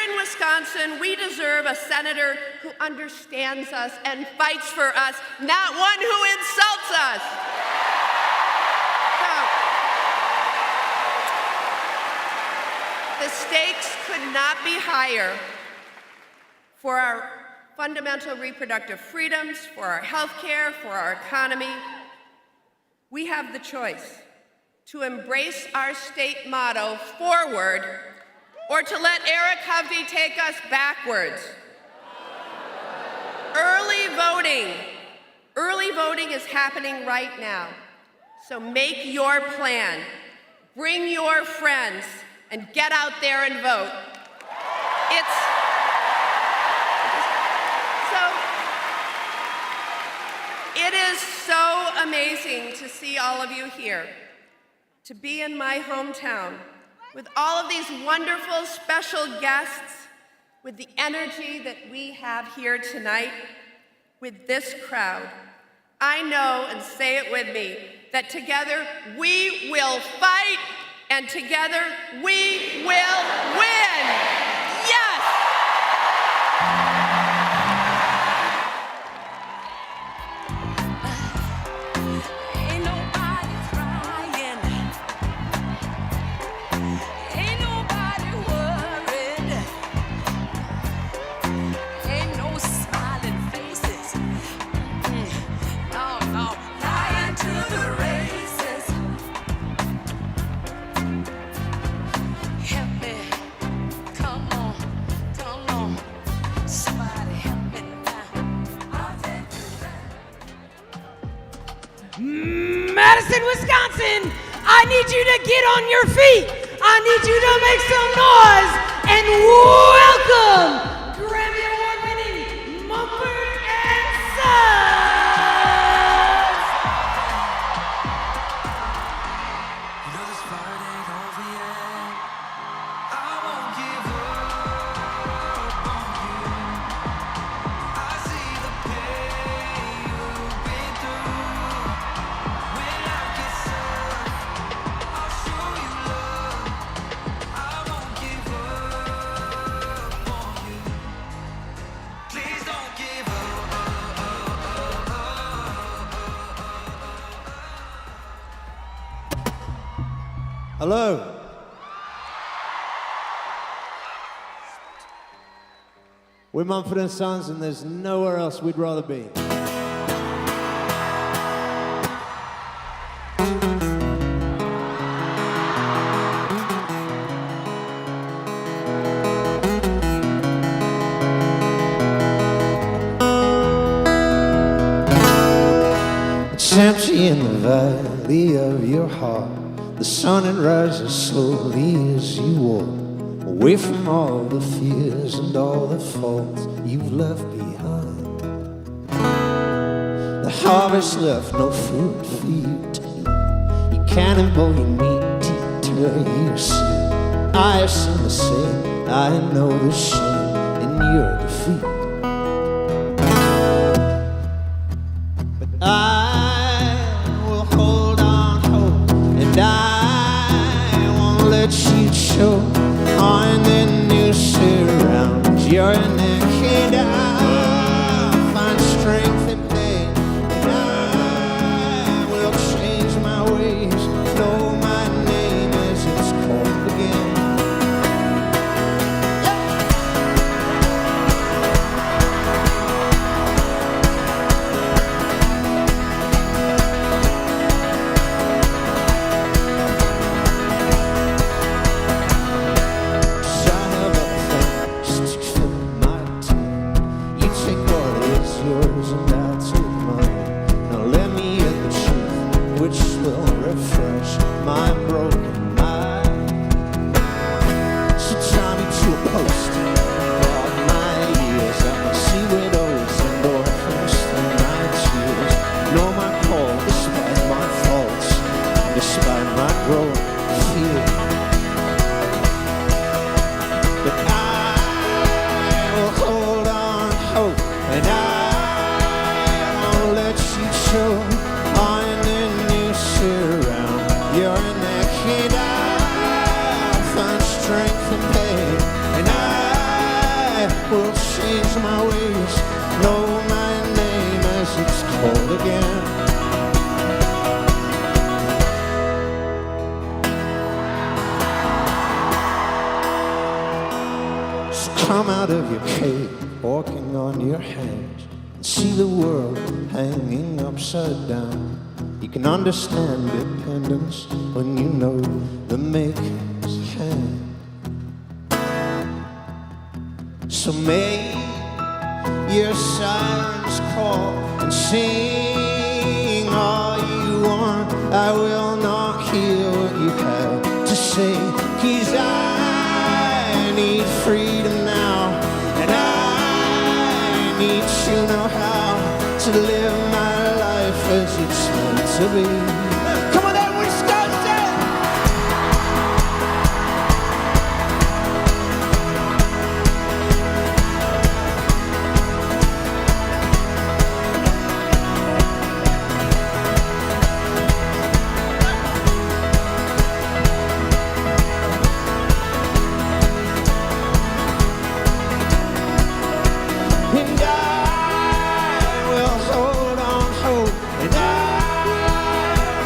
in Wisconsin, we deserve a senator who understands us and fights for us, not one who insults us. The stakes could not be higher for our fundamental reproductive freedoms, for our health care, for our economy. We have the choice to embrace our state motto, forward, or to let Eric Hovde take us backwards. Early voting is happening right now. So make your plan, bring your friends, and get out there and vote. It is so amazing to see all of you here, to be in my hometown with all of these wonderful special guests, with the energy that we have here tonight, with this crowd. I know, and say it with me, that together we will fight and together we will win. Yes! Ain't nobody crying. Ain't nobody worried. Ain't no smiling faces. No, no, lying to the races. Help me. Come on, come on. Somebody help me now. I'll take you back. Madison, Wisconsin, I need you to get on your feet. I need you to make some noise and welcome Grammy Award-winning Mumford Sons. You know this fight ain't over yet. I won't give up on you. I see the pain you've been through. When I get stuck, I'll show you love. I won't give up on you. Please don't give up. Hello. We're Mumford Sons, and there's nowhere else we'd rather be. It's empty in the valley of your heart. The sun it rises slowly as you walk away from all the fears and all the faults you've left behind. The harvest left no fruit for you to eat. You cannonball your meat to turn you see. I have seen the same, I know the shame in your defeat. But I will hold on hope, and I won't let you choke on the new surround. You're naked, I'll find strength in pain, and I will change my ways. Know my name as it's called again. Yours and I'll take mine. Now let me hear the truth, which will refresh my broken mind. So tie me to a post, block my ears. I can see widows and orphans through my tears. Know my call despite my faults, despite my growing fear. But I will hold on hope, and I let you show on the new surround. You're naked, I'll find strength in pain, and I will change my ways. Know my name as it's called again. So come out of your cave, walking on your hands, and see the world hanging upside down. You can understand dependence when you know the maker's hand. So make your sirens call and sing all you want. I will not hear what you have to say, 'cause I need freedom now, and I need to know how to live my life as it's meant to be. Come on, that Wisconsin! And I will hold on hope, and I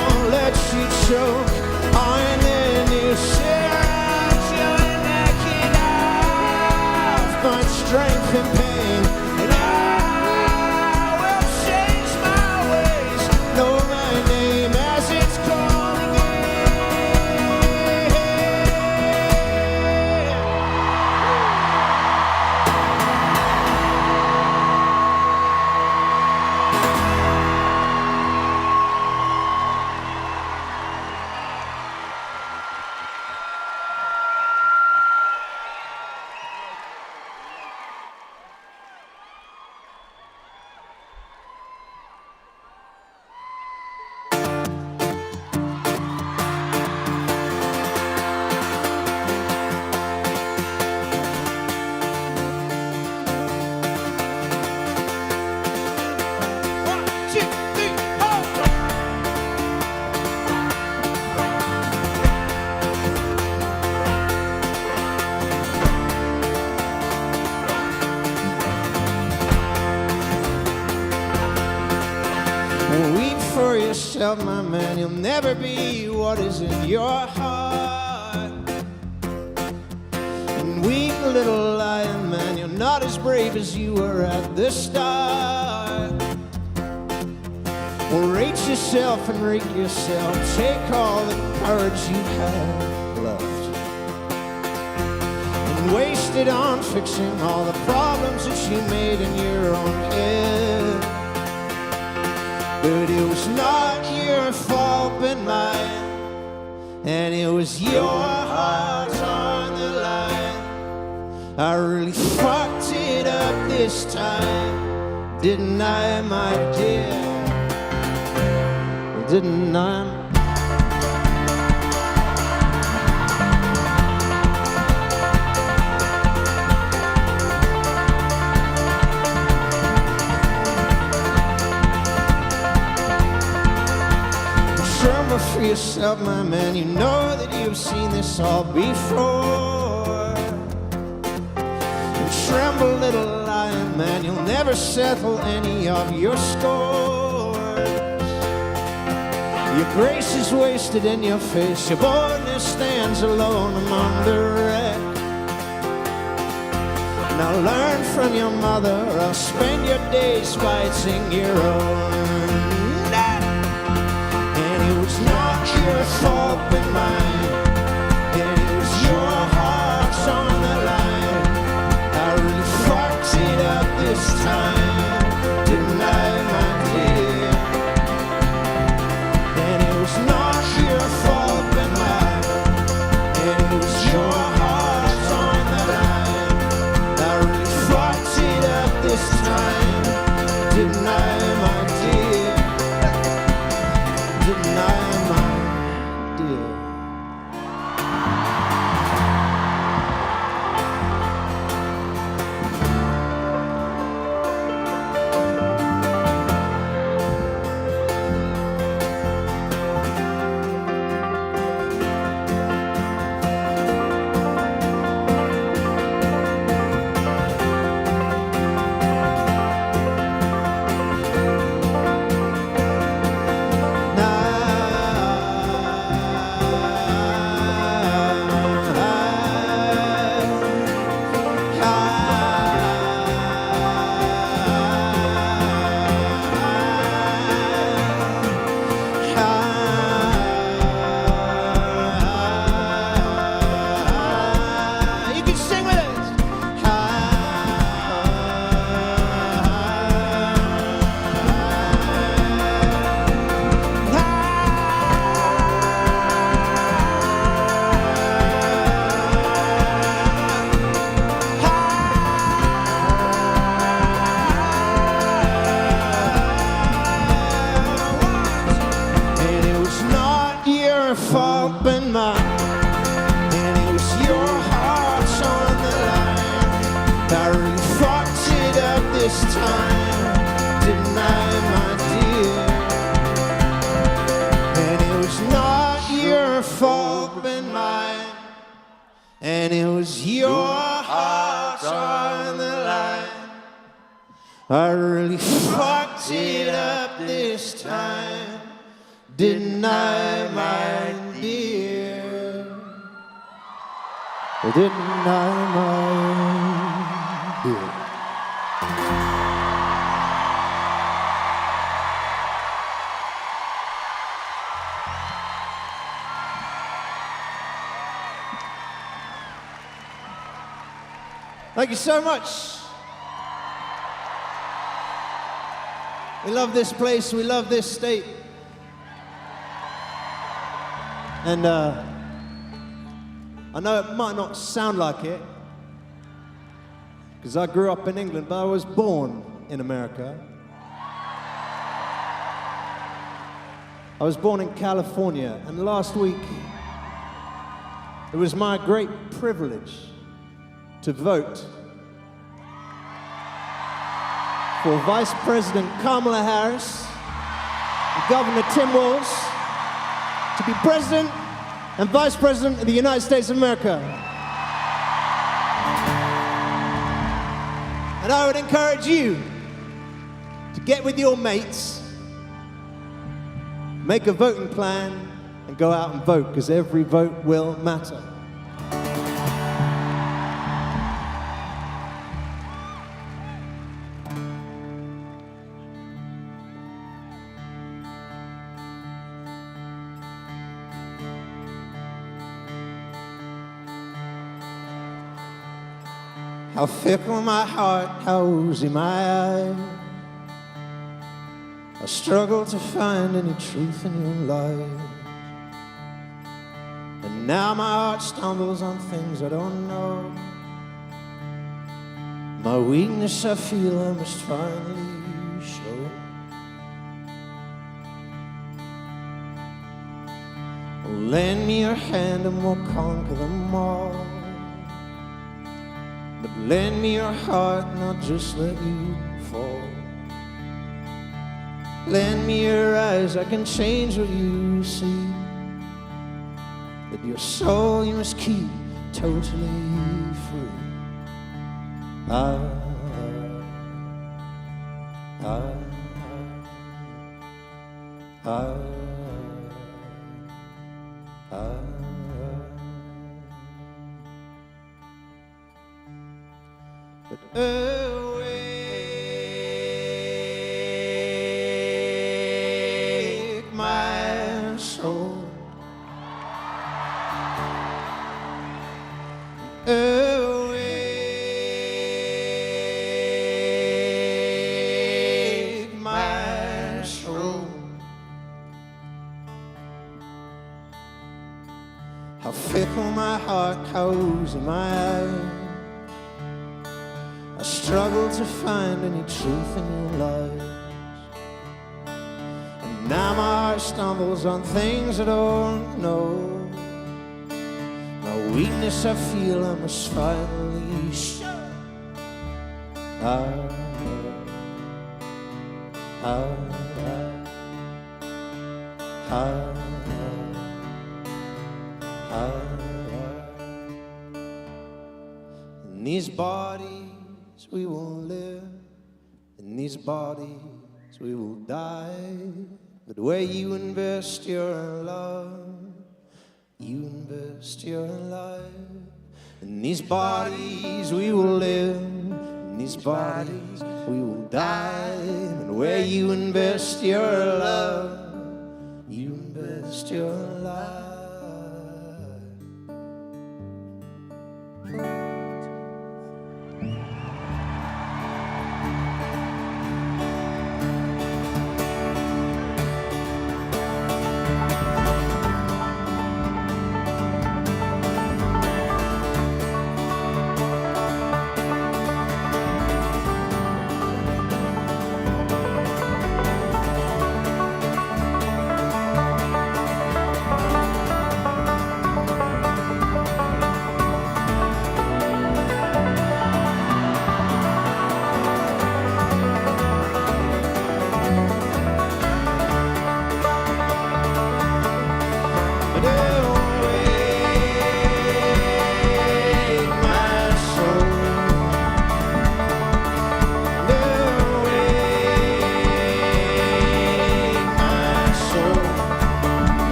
won't let you choke. Oh, and then you said you're knocking off my strength and pain, and I will change my ways, know my name as it's calling in. Weep for yourself, my man. You'll never be what is in your heart. And weak little lion, man, you're not as brave as you were at the start. Well, rate yourself and rate yourself. Take all the courage you have left and waste it on fixing all the problems that you made in your own head. But it was not your fault but mine, and it was your heart on the line. I really fucked it up this time, didn't I, my dear? Didn't I? Tremble for yourself, my man. You know that you've seen this all before. And tremble, little lion, man. You'll never settle any of your scores. Your grace is wasted in your face. Your boldness stands alone among the wreck. Now learn from your mother, or spend your days fighting your own. It was not your fault but mine, and it was your heart on the line. I really fucked it up this time, didn't I, my dear? And it was not your fault but mine, and it was your heart on the line. I really fucked it up this time, didn't I, my dear? Didn't I, my dear? this time, didn't I, my dear? And it was not your fault but mine, and it was your heart on the line. I really fucked it up this time, didn't I, my dear? Didn't I, my dear? Thank you so much. We love this place, we love this state. And I know it might not sound like it, because I grew up in England, but I was born in America. I was born in California, and last week, it was my great privilege to vote for Vice President Kamala Harris and Governor Tim Walz to be President and Vice President of the United States of America. And I would encourage you to get with your mates, make a voting plan, and go out and vote, because every vote will matter. How fickle my heart, how oozy my eye. I struggle to find any truth in your life. And now my heart stumbles on things I don't know. My weakness I feel I must finally show. Oh, lend me your hand and we'll conquer them all. But lend me your heart and I'll just let you fall. Lend me your eyes, I can change what you see. But your soul you must keep totally free. I But awake my soul, awake my soul. How fickle my heart, how oozy my eyes. I struggle to find any truth in your lies. And now my heart stumbles on things I don't know. My weakness I feel I must finally show. In these bodies we will live, in these bodies we will die. But where you invest your love, you invest your life. In these bodies we will live, in these bodies we will die. And where you invest your love, you invest your life.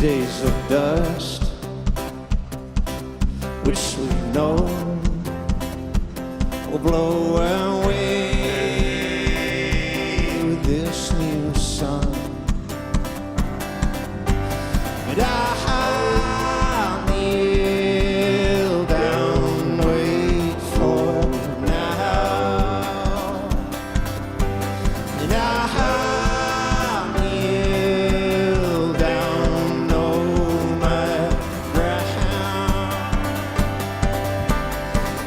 days of dust, which we know will blow away with this new sun. And I'll kneel down, wait for now. And I'll kneel down, know my ground.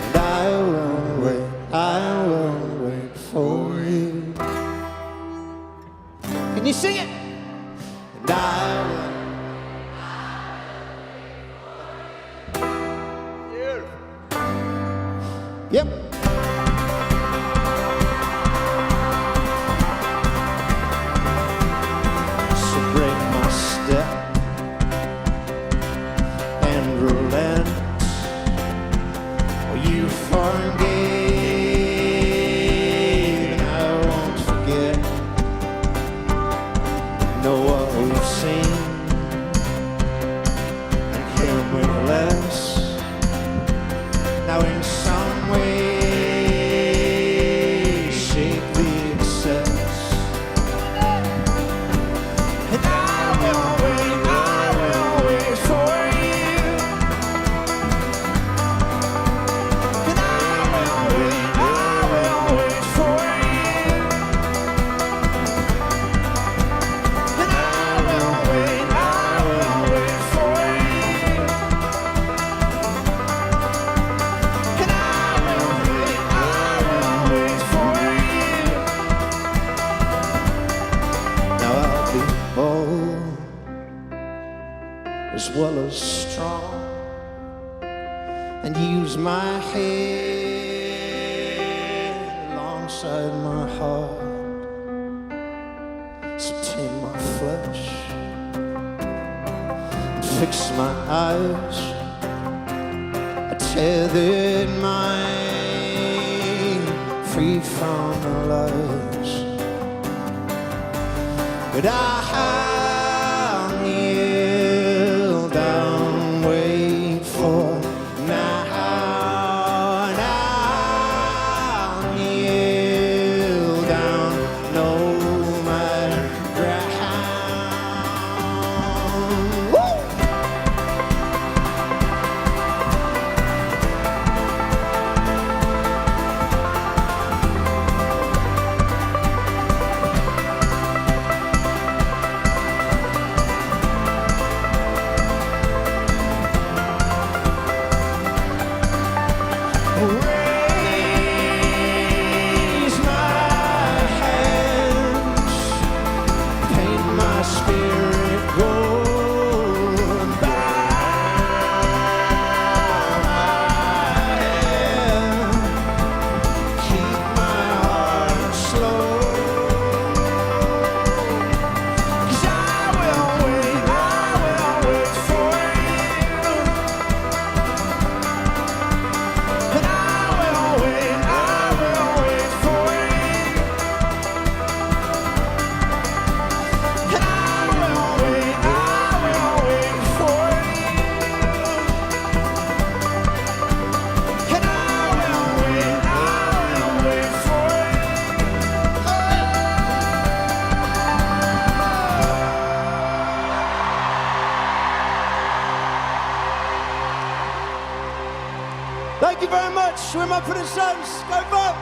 And I will wait for you. Can you sing it? And I will. Yep. So break my step and relent. Oh, you forgave, and I won't forget. Know what we've seen and him with less. Now in some way, shake the excess. And I will wait for you. And I will wait for you. And I will wait for you. And I will wait for you. Now I'll be bold as well as strong, and use my head alongside my heart. So tame my flesh and fix my eyes. A tethered mind, free from the lies. But I'll kneel down, wait for now. And I'll kneel down, know my ground. Woo! Raise my hands, paint my spirit gold, bow my head, keep my heart slow. 'Cause I will wait for you. And I will wait for you. And I will wait for you. And I will wait for you. Thank you very much. We're Mumford Sons. Go vote.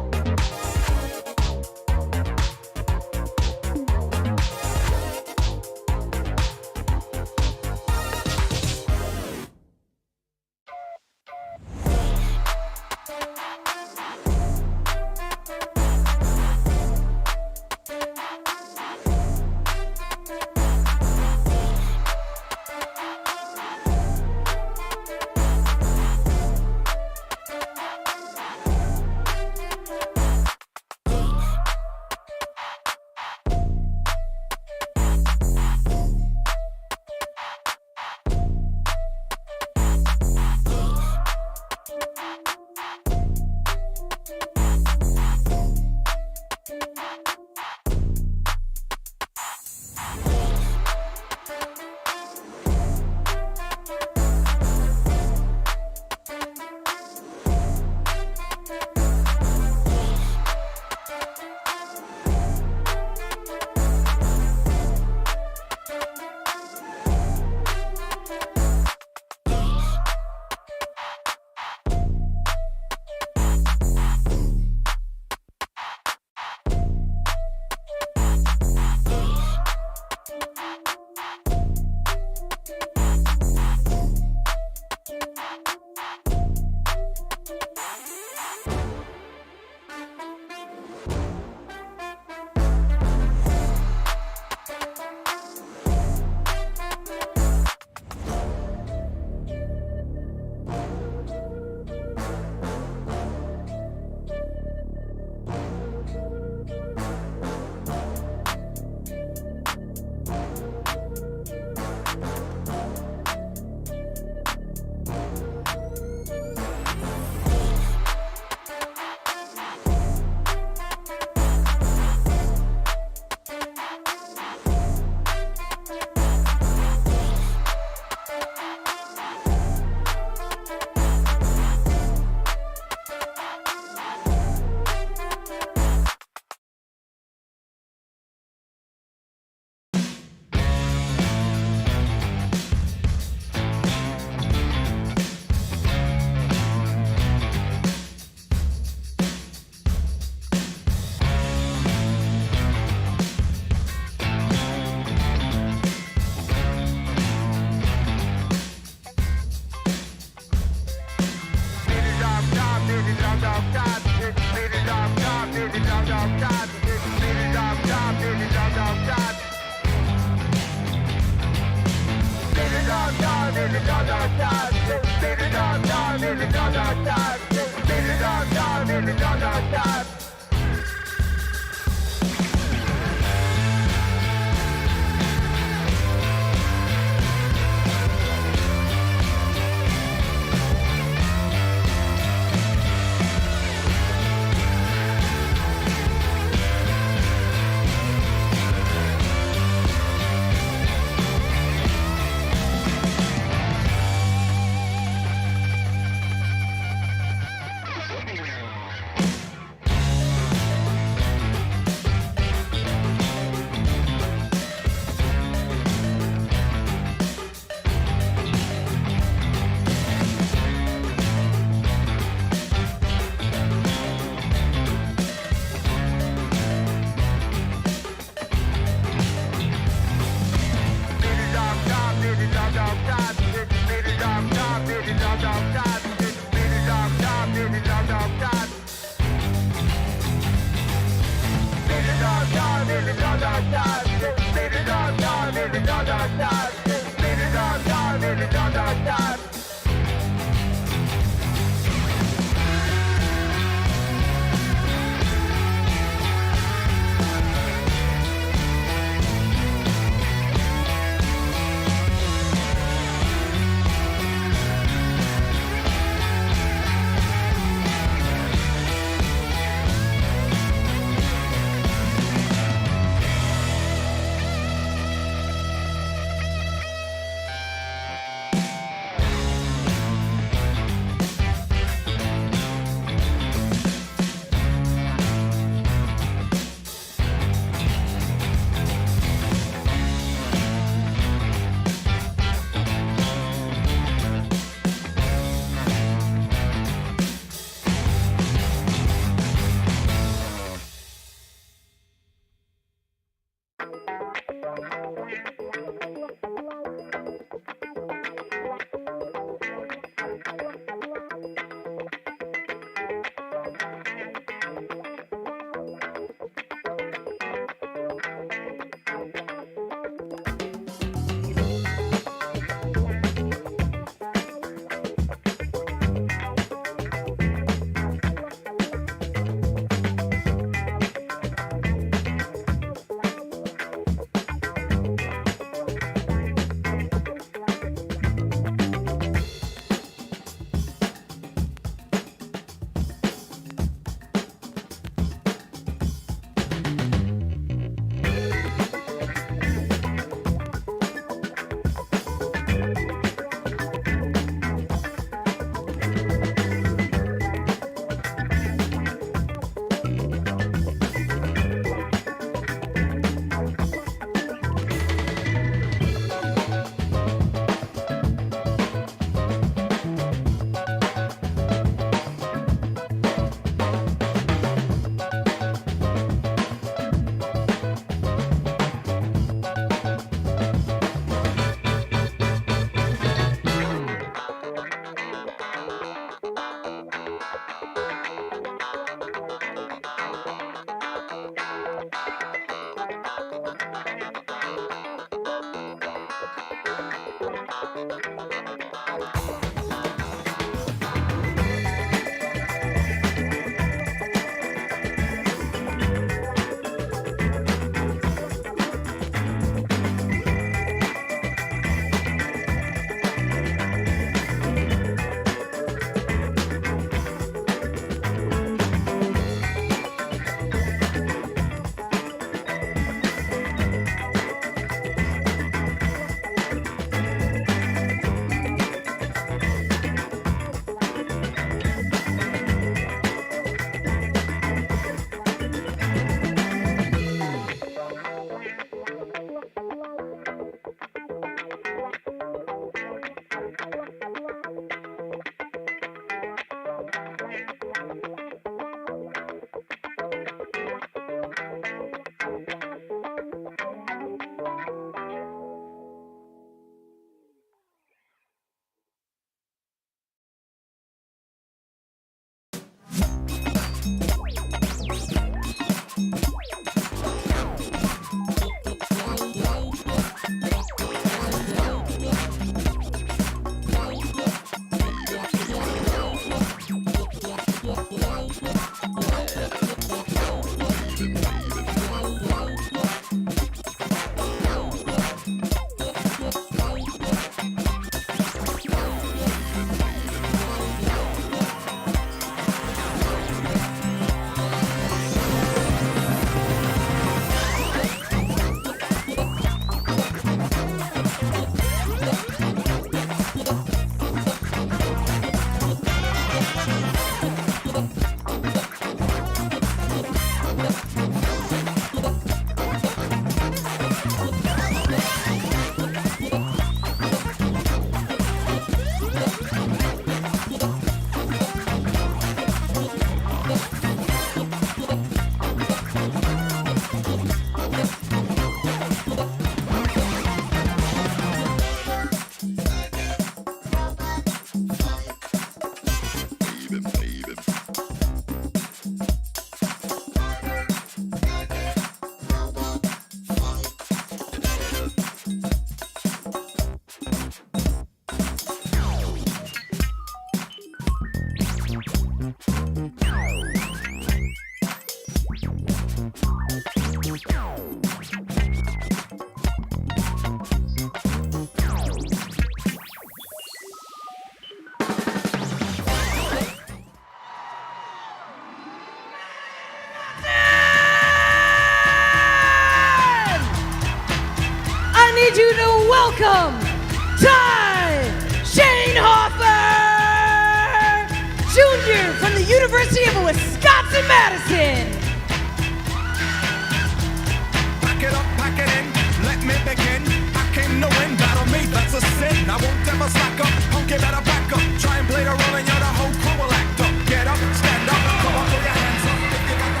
I won't ever slack up. Honky better back up. Try and play the role and you're the whole crew will act up. Get up, stand up, come on, throw your hands up. If you got the...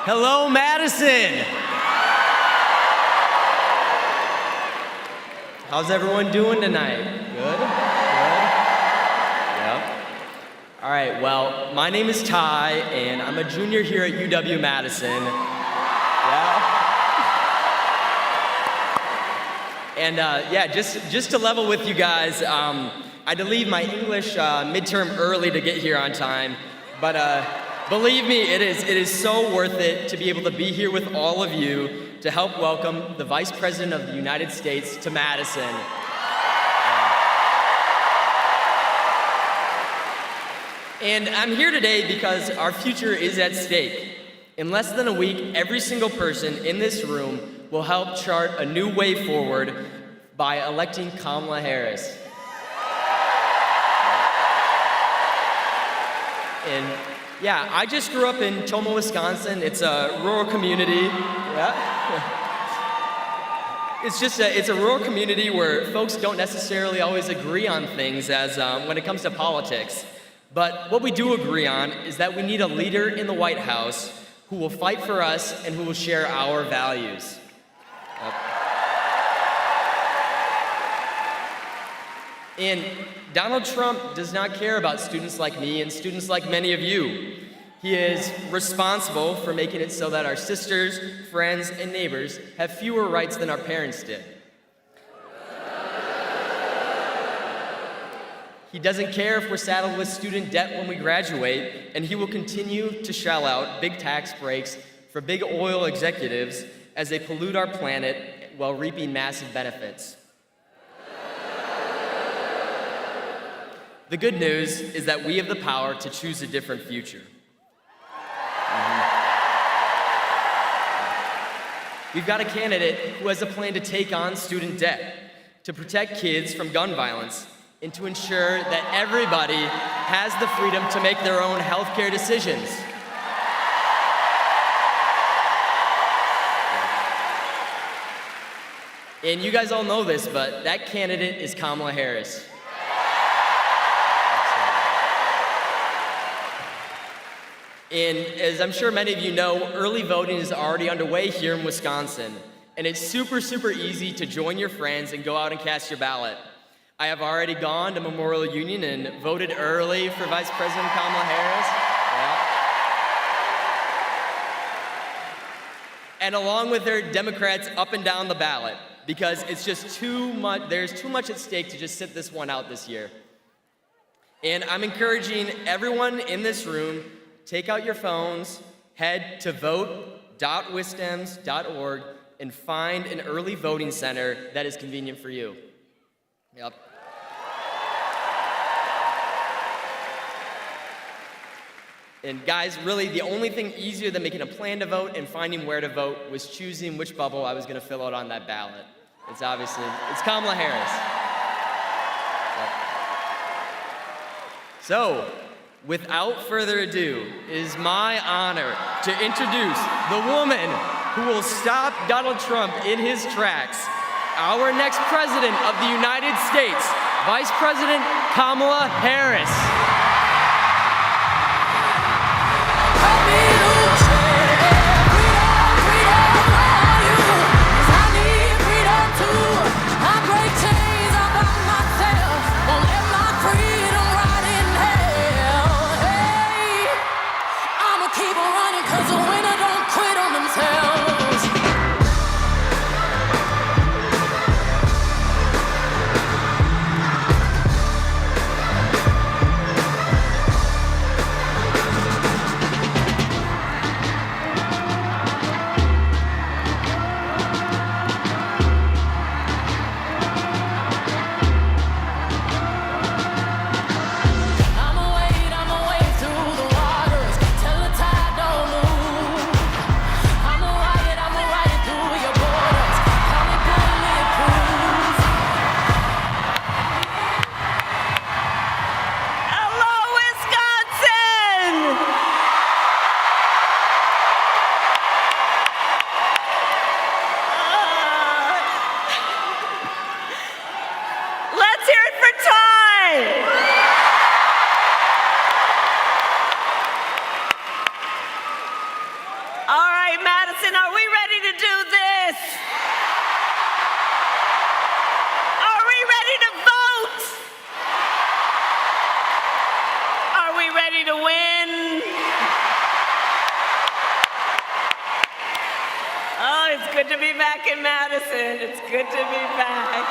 Hello, Madison. How's everyone doing tonight? Good? Yep. All right, well, my name is Ty, and I'm a junior here at UW-Madison. Yeah. And just to level with you guys, I had to leave my English midterm early to get here on time, but believe me, it is so worth it to be able to be here with all of you to help welcome the Vice President of the United States to Madison. And I'm here today because our future is at stake. In less than a week, every single person in this room will help chart a new way forward by electing Kamala Harris. And yeah, I just grew up in Tomah, Wisconsin. It's a rural community. Yeah. It's a rural community where folks don't necessarily always agree on things as when it comes to politics. But what we do agree on is that we need a leader in the White House who will fight for us and who will share our values. Yep. And Donald Trump does not care about students like me and students like many of you. He is responsible for making it so that our sisters, friends, and neighbors have fewer rights than our parents did. He doesn't care if we're saddled with student debt when we graduate, and he will continue to shell out big tax breaks for big oil executives as they pollute our planet while reaping massive benefits. The good news is that we have the power to choose a different future. We've got a candidate who has a plan to take on student debt, to protect kids from gun violence, and to ensure that everybody has the freedom to make their own healthcare decisions. And you guys all know this, but that candidate is Kamala Harris. And as I'm sure many of you know, early voting is already underway here in Wisconsin. And it's super, super easy to join your friends and go out and cast your ballot. I have already gone to Memorial Union and voted early for Vice President Kamala Harris. Yeah. And along with her, Democrats up and down the ballot, because it's just too much, there's too much at stake to just sit this one out this year. And I'm encouraging everyone in this room, take out your phones, head to vote.wisdems.org, and find an early voting center that is convenient for you. Yep. And guys, really the only thing easier than making a plan to vote and finding where to vote was choosing which bubble I was going to fill out on that ballot. It's Kamala Harris. Yep. So, without further ado, it is my honor to introduce the woman who will stop Donald Trump in his tracks, our next president of the United States, Vice President Kamala Harris. Madison. It's good to be back.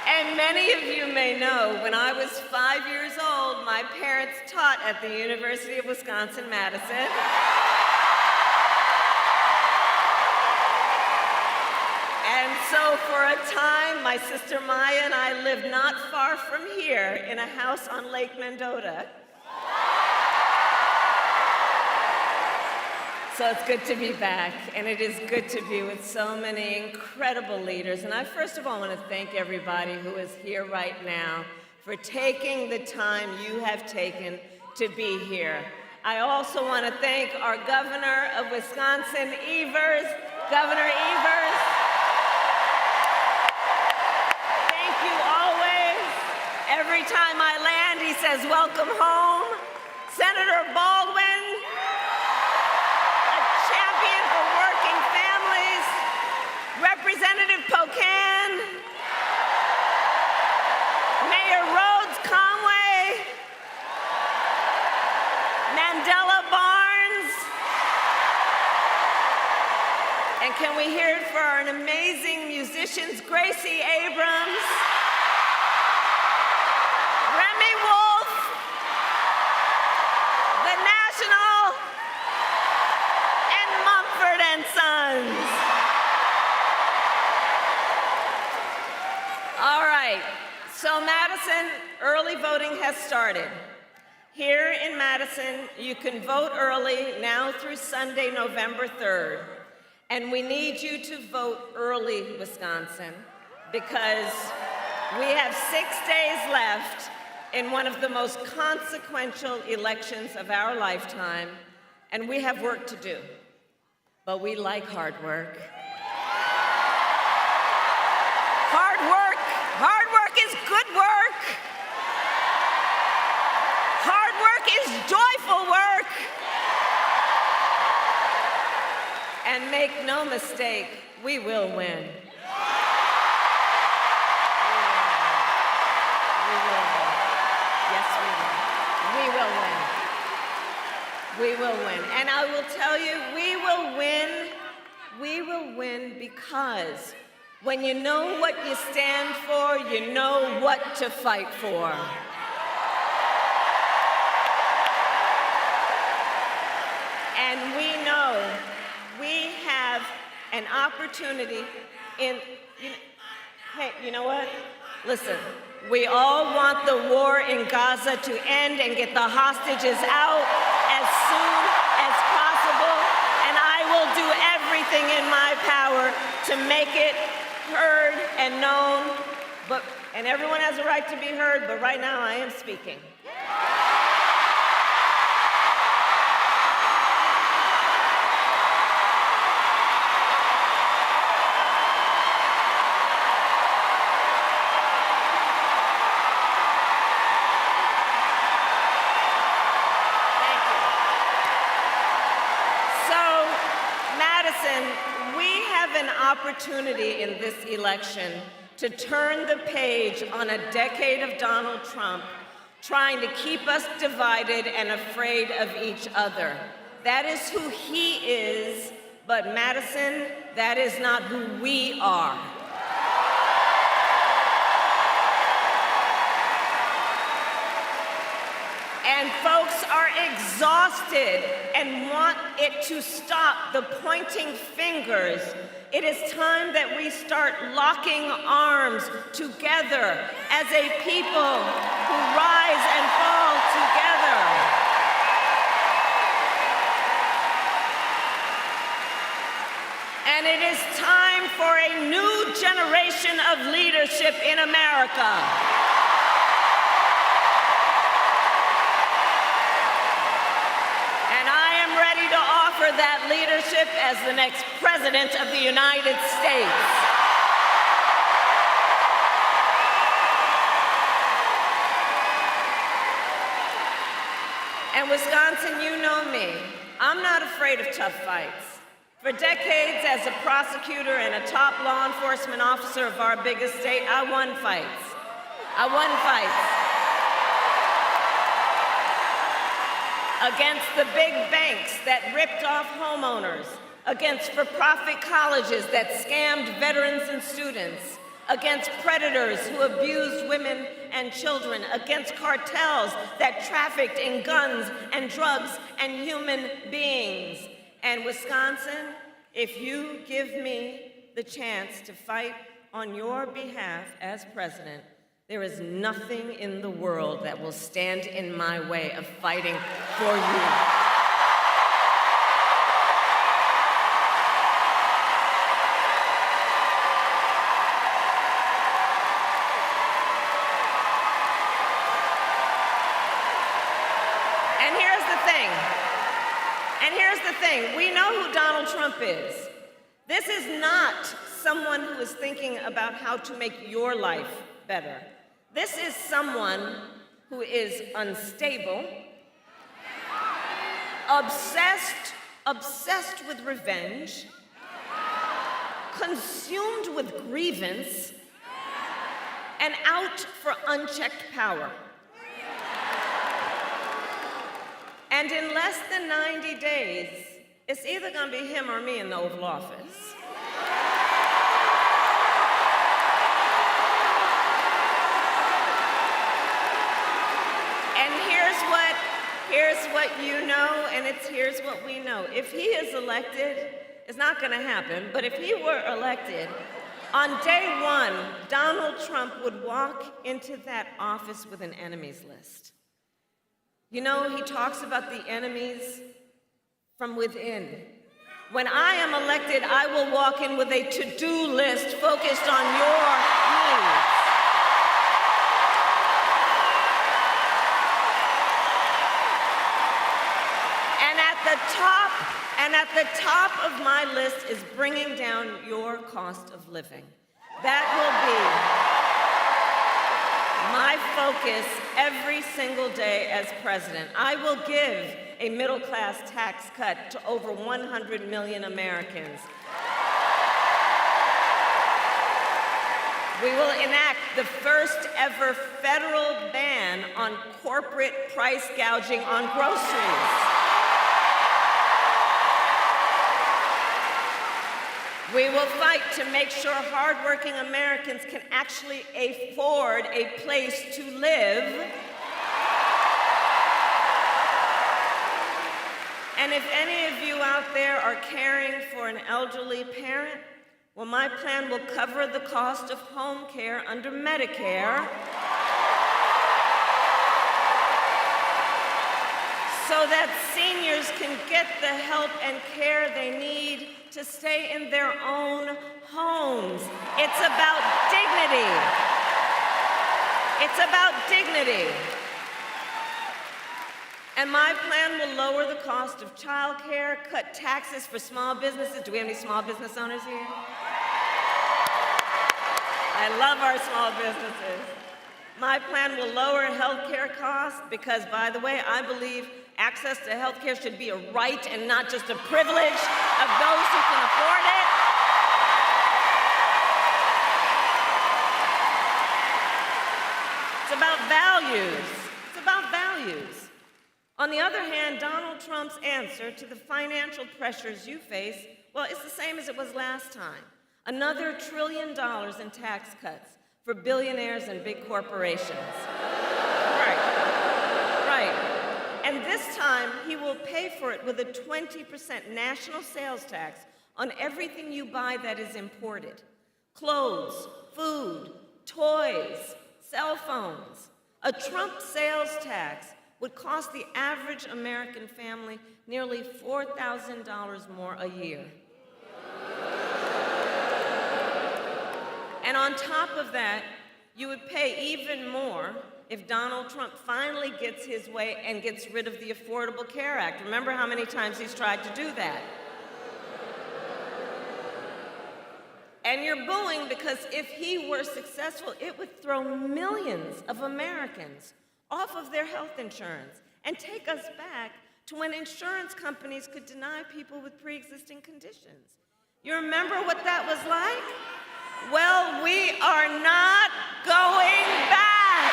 And many of you may know, when I was 5 years old, my parents taught at the University of Wisconsin-Madison. And so for a time, my sister Maya and I lived not far from here in a house on Lake Mendota. So it's good to be back, and it is good to be with so many incredible leaders. And I first of all want to thank everybody who is here right now for taking the time you have taken to be here. I also want to thank our governor of Wisconsin, Evers, Governor Evers. Thank you always. Every time I land, he says, welcome home. Senator Baldwin, a champion for working families. Representative Pocan, Mayor Rhodes Conway, Mandela Barnes, and can we hear it for our amazing musicians, Gracie Abrams, Remy Wolf, The National, and Mumford Sons. All right, so Madison, early voting has started. Here in Madison, you can vote early now through Sunday, November 3rd. And we need you to vote early, Wisconsin, because we have 6 days left in one of the most consequential elections of our lifetime, and we have work to do. But we like hard work. Hard work is good work. Hard work is joyful work. And make no mistake, we will win. We will win. Yes, we will. We will win. We will win. And I will tell you, we will win. We will win because when you know what you stand for, you know what to fight for. And we know we have an opportunity in, hey, you know what? Listen, we all want the war in Gaza to end and get the hostages out as soon as possible, and I will do everything in my power to make it heard and known, and everyone has a right to be heard, but right now I am speaking. An opportunity in this election to turn the page on a decade of Donald Trump trying to keep us divided and afraid of each other. That is who he is, but Madison, that is not who we are. And folks are exhausted and want it to stop the pointing fingers. It is time that we start locking arms together as a people who rise and fall together. And it is time for a new generation of leadership in America. That leadership as the next President of the United States. And Wisconsin, you know me. I'm not afraid of tough fights. For decades as a prosecutor and a top law enforcement officer of our biggest state, I won fights. against the big banks that ripped off homeowners, against for-profit colleges that scammed veterans and students, against predators who abused women and children, against cartels that trafficked in guns and drugs and human beings. And Wisconsin, if you give me the chance to fight on your behalf as president, there is nothing in the world that will stand in my way of fighting for you. We know who Donald Trump is. This is not someone who is thinking about how to make your life better. This is someone who is unstable, obsessed with revenge, consumed with grievance, and out for unchecked power. And in less than 90 days, it's either going to be him or me in the Oval Office. And here's what you know, and here's what we know. If he is elected, it's not going to happen, but if he were elected, on day one, Donald Trump would walk into that office with an enemies list. You know, he talks about the enemies from within. When I am elected, I will walk in with a to-do list focused on your needs. And at the top of my list is bringing down your cost of living. That will be my focus every single day as president. I will give a middle-class tax cut to over 100 million Americans. We will enact the first ever federal ban on corporate price gouging on groceries. We will fight to make sure hardworking Americans can actually afford a place to live. And if any of you out there are caring for an elderly parent, well, my plan will cover the cost of home care under Medicare so that seniors can get the help and care they need to stay in their own homes. It's about dignity. It's about dignity. And my plan will lower the cost of childcare, cut taxes for small businesses. Do we have any small business owners here? I love our small businesses. My plan will lower healthcare costs because, by the way, I believe access to healthcare should be a right and not just a privilege of those who can afford it. It's about values. It's about values. On the other hand, Donald Trump's answer to the financial pressures you face, well, it's the same as it was last time. Another $1 trillion in tax cuts for billionaires and big corporations. Right. And this time, he will pay for it with a 20% national sales tax on everything you buy that is imported. Clothes, food, toys, cell phones. A Trump sales tax would cost the average American family nearly $4,000 more a year. And on top of that, you would pay even more if Donald Trump finally gets his way and gets rid of the Affordable Care Act. Remember how many times he's tried to do that? And you're booing because if he were successful, it would throw millions of Americans off of their health insurance and take us back to when insurance companies could deny people with pre-existing conditions. You remember what that was like? Well, we are not going back.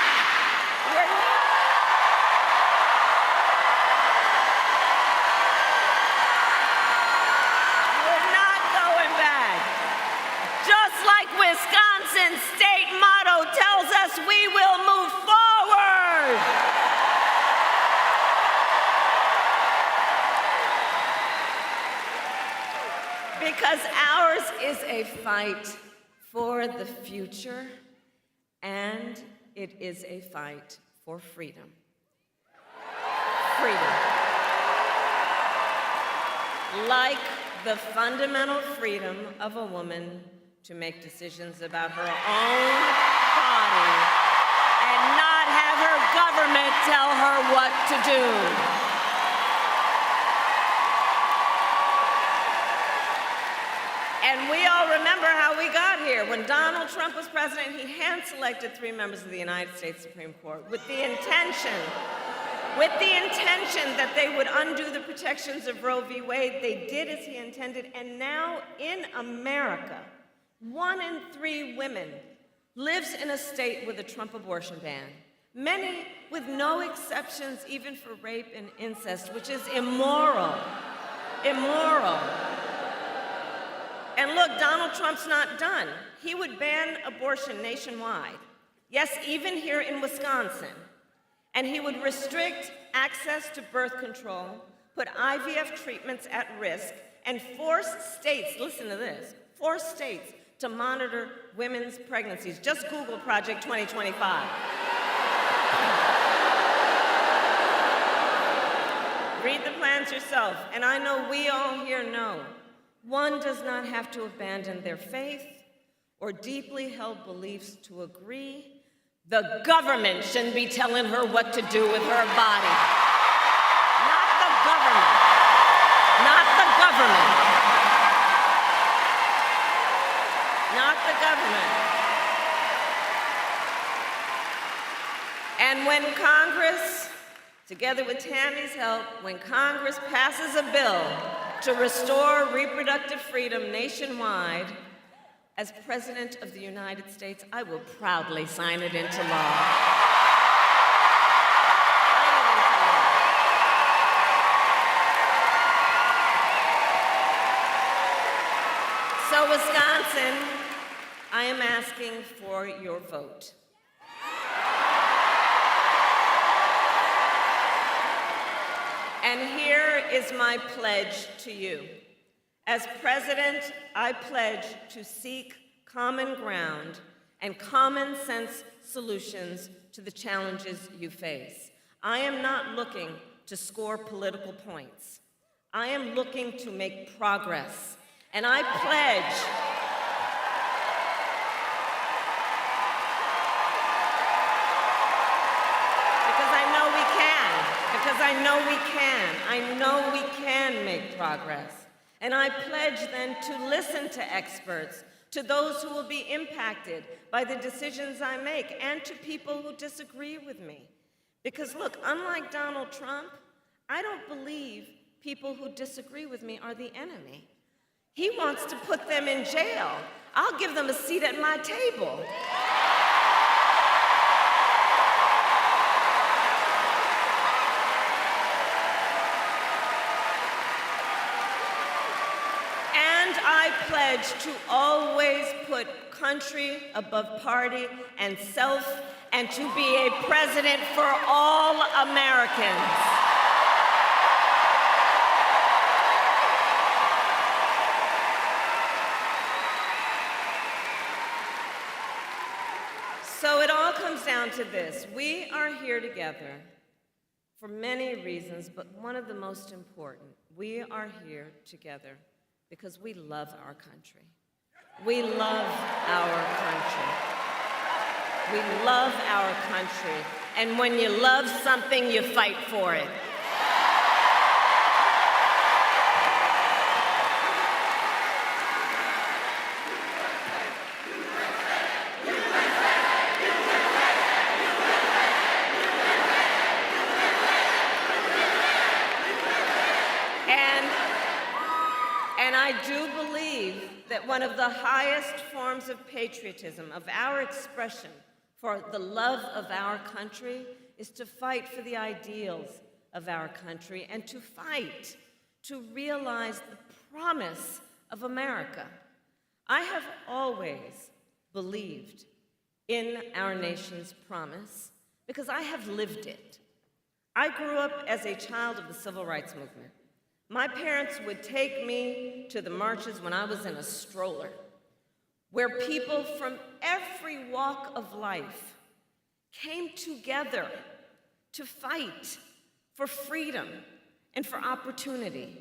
Wisconsin state motto tells us we will move forward. Because ours is a fight for the future, and it is a fight for freedom. Freedom. Like the fundamental freedom of a woman to make decisions about her own body and not have her government tell her what to do. And we all remember how we got here. When Donald Trump was president, he hand-selected 3 members of the United States Supreme Court with the intention that they would undo the protections of Roe v. Wade. They did as he intended, and now in America, 1 in 3 women lives in a state with a Trump abortion ban. Many with no exceptions even for rape and incest, which is immoral. Immoral. And look, Donald Trump's not done. He would ban abortion nationwide. Yes, even here in Wisconsin. And he would restrict access to birth control, put IVF treatments at risk, and force states, listen to this, force states to monitor women's pregnancies. Just Google Project 2025. Read the plans yourself, and I know we all here know one does not have to abandon their faith or deeply held beliefs to agree. The government shouldn't be telling her what to do with her body. Not the government. Not the government. Not the government. And when Congress, together with Tammy's help, when Congress passes a bill to restore reproductive freedom nationwide, as President of the United States, I will proudly sign it into law. So, Wisconsin, I am asking for your vote. And here is my pledge to you. As president, I pledge to seek common ground and common sense solutions to the challenges you face. I am not looking to score political points. I am looking to make progress. And I pledge I know we can make progress. And I pledge then to listen to experts, to those who will be impacted by the decisions I make, and to people who disagree with me. Because look, unlike Donald Trump, I don't believe people who disagree with me are the enemy. He wants to put them in jail. I'll give them a seat at my table. I pledge to always put country above party and self, and to be a president for all Americans. So it all comes down to this. We are here together for many reasons, but one of the most important, we are here together because we love our country. We love our country. We love our country. And when you love something, you fight for it. And I do believe that one of the highest forms of patriotism, of our expression for the love of our country, is to fight for the ideals of our country and to fight to realize the promise of America. I have always believed in our nation's promise because I have lived it. I grew up as a child of the civil rights movement. My parents would take me to the marches when I was in a stroller, where people from every walk of life came together to fight for freedom and for opportunity.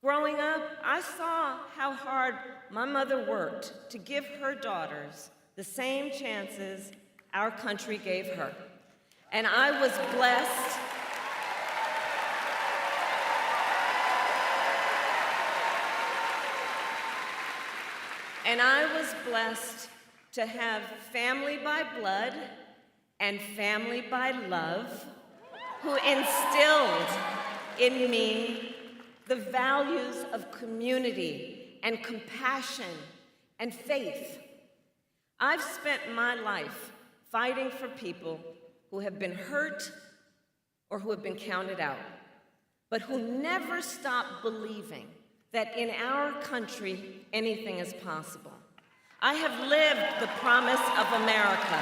Growing up, I saw how hard my mother worked to give her daughters the same chances our country gave her. And I was blessed. And I was blessed to have family by blood and family by love who instilled in me the values of community and compassion and faith. I've spent my life fighting for people who have been hurt or who have been counted out, but who never stop believing that in our country, anything is possible. I have lived the promise of America.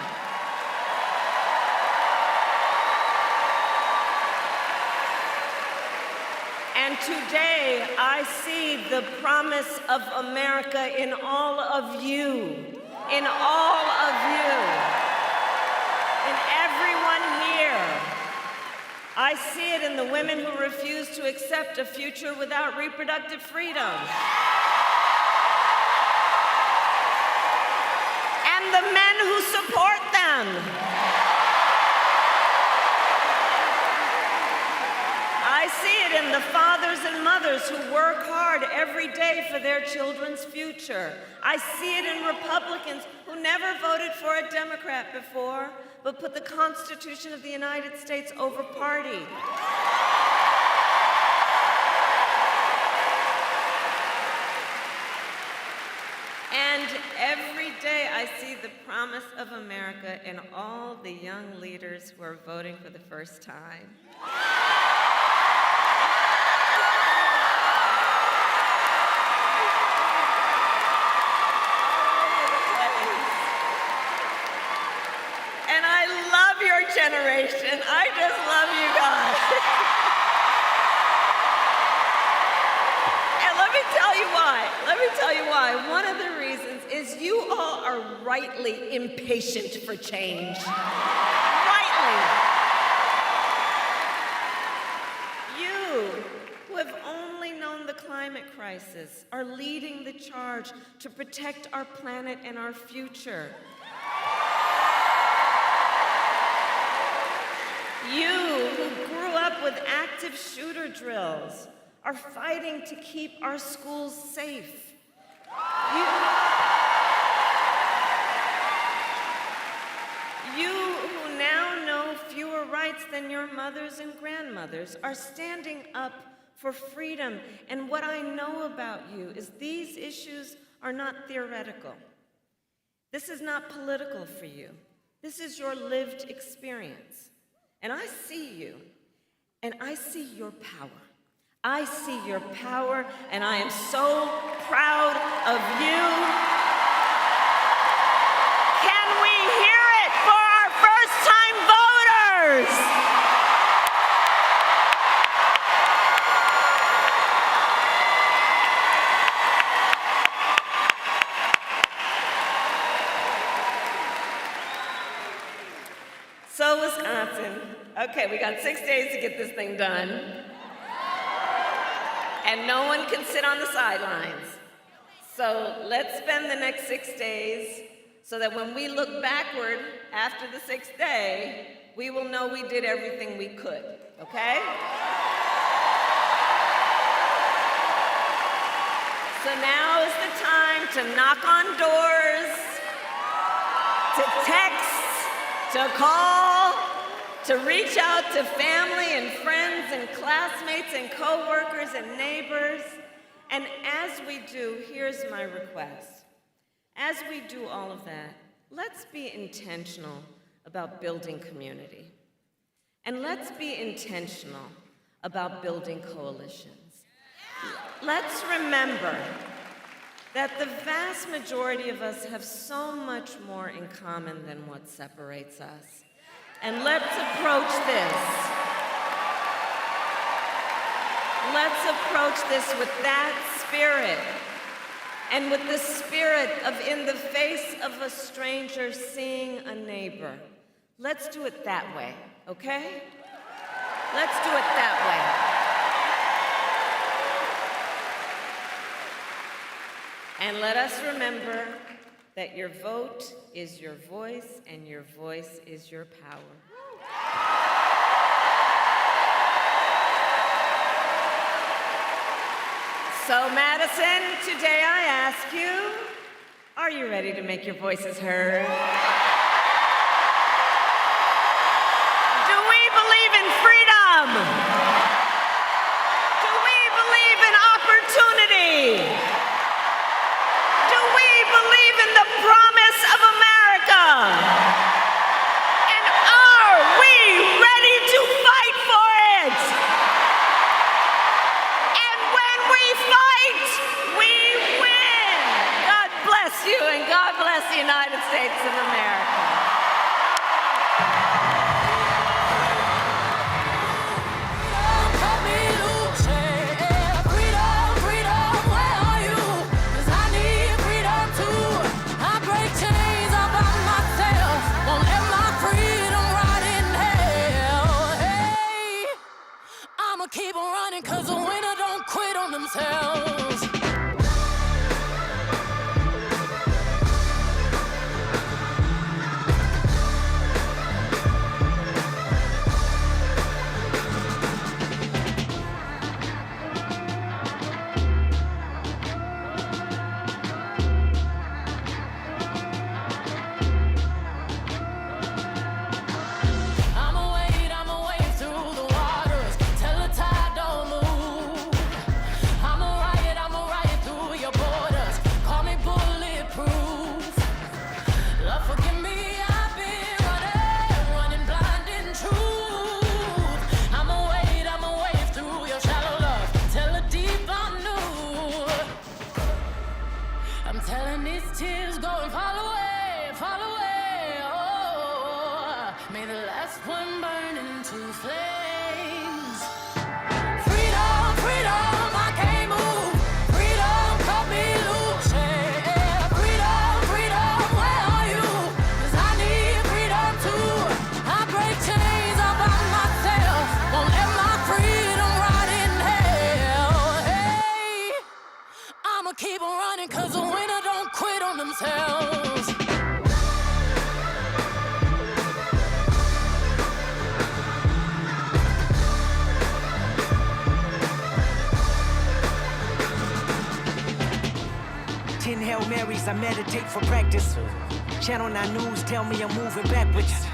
And today, I see the promise of America in all of you, in all of you, in everyone here. I see it in the women who refuse to accept a future without reproductive freedom. And the men who support them. I see it in the fathers and mothers who work hard every day for their children's future. I see it in Republicans who never voted for a Democrat before, but put the Constitution of the United States over party. And every day I see the promise of America in all the young leaders who are voting for the first time. And I love your generation. I just love you guys. And let me tell you why. Let me tell you why. One of the reasons is you all are rightly impatient for change. Rightly. You, who have only known the climate crisis, are leading the charge to protect our planet and our future. You, who grew up with active shooter drills, are fighting to keep our schools safe. You who now know fewer rights than your mothers and grandmothers are standing up for freedom. And what I know about you is these issues are not theoretical. This is not political for you. This is your lived experience. And I see you, and I see your power. I see your power, and I am so proud of you. Can we hear it for our first-time voters? So, Wisconsin, okay, we got 6 days to get this thing done. And no one can sit on the sidelines. So let's spend the next 6 days so that when we look backward after the 6th day, we will know we did everything we could, okay? So now is the time to knock on doors, to text, to call, to reach out to family and friends and classmates and coworkers and neighbors. And as we do, here's my request. As we do all of that, let's be intentional about building community. And let's be intentional about building coalitions. Let's remember that the vast majority of us have so much more in common than what separates us. And let's approach this. Let's approach this with that spirit. And with the spirit of in the face of a stranger seeing a neighbor. Let's do it that way, okay? Let's do it that way. And let us remember that your vote is your voice and your voice is your power. So, Madison, today I ask you, are you ready to make your voices heard? Do we believe in freedom? Do we believe in opportunity? Do we believe in the promise of America? And are we ready to fight for it? You and God bless the United States of America. Keep on running, 'cause the winner don't quit on themselves. I meditate for practice. Channel 9 News tell me I'm moving backwards.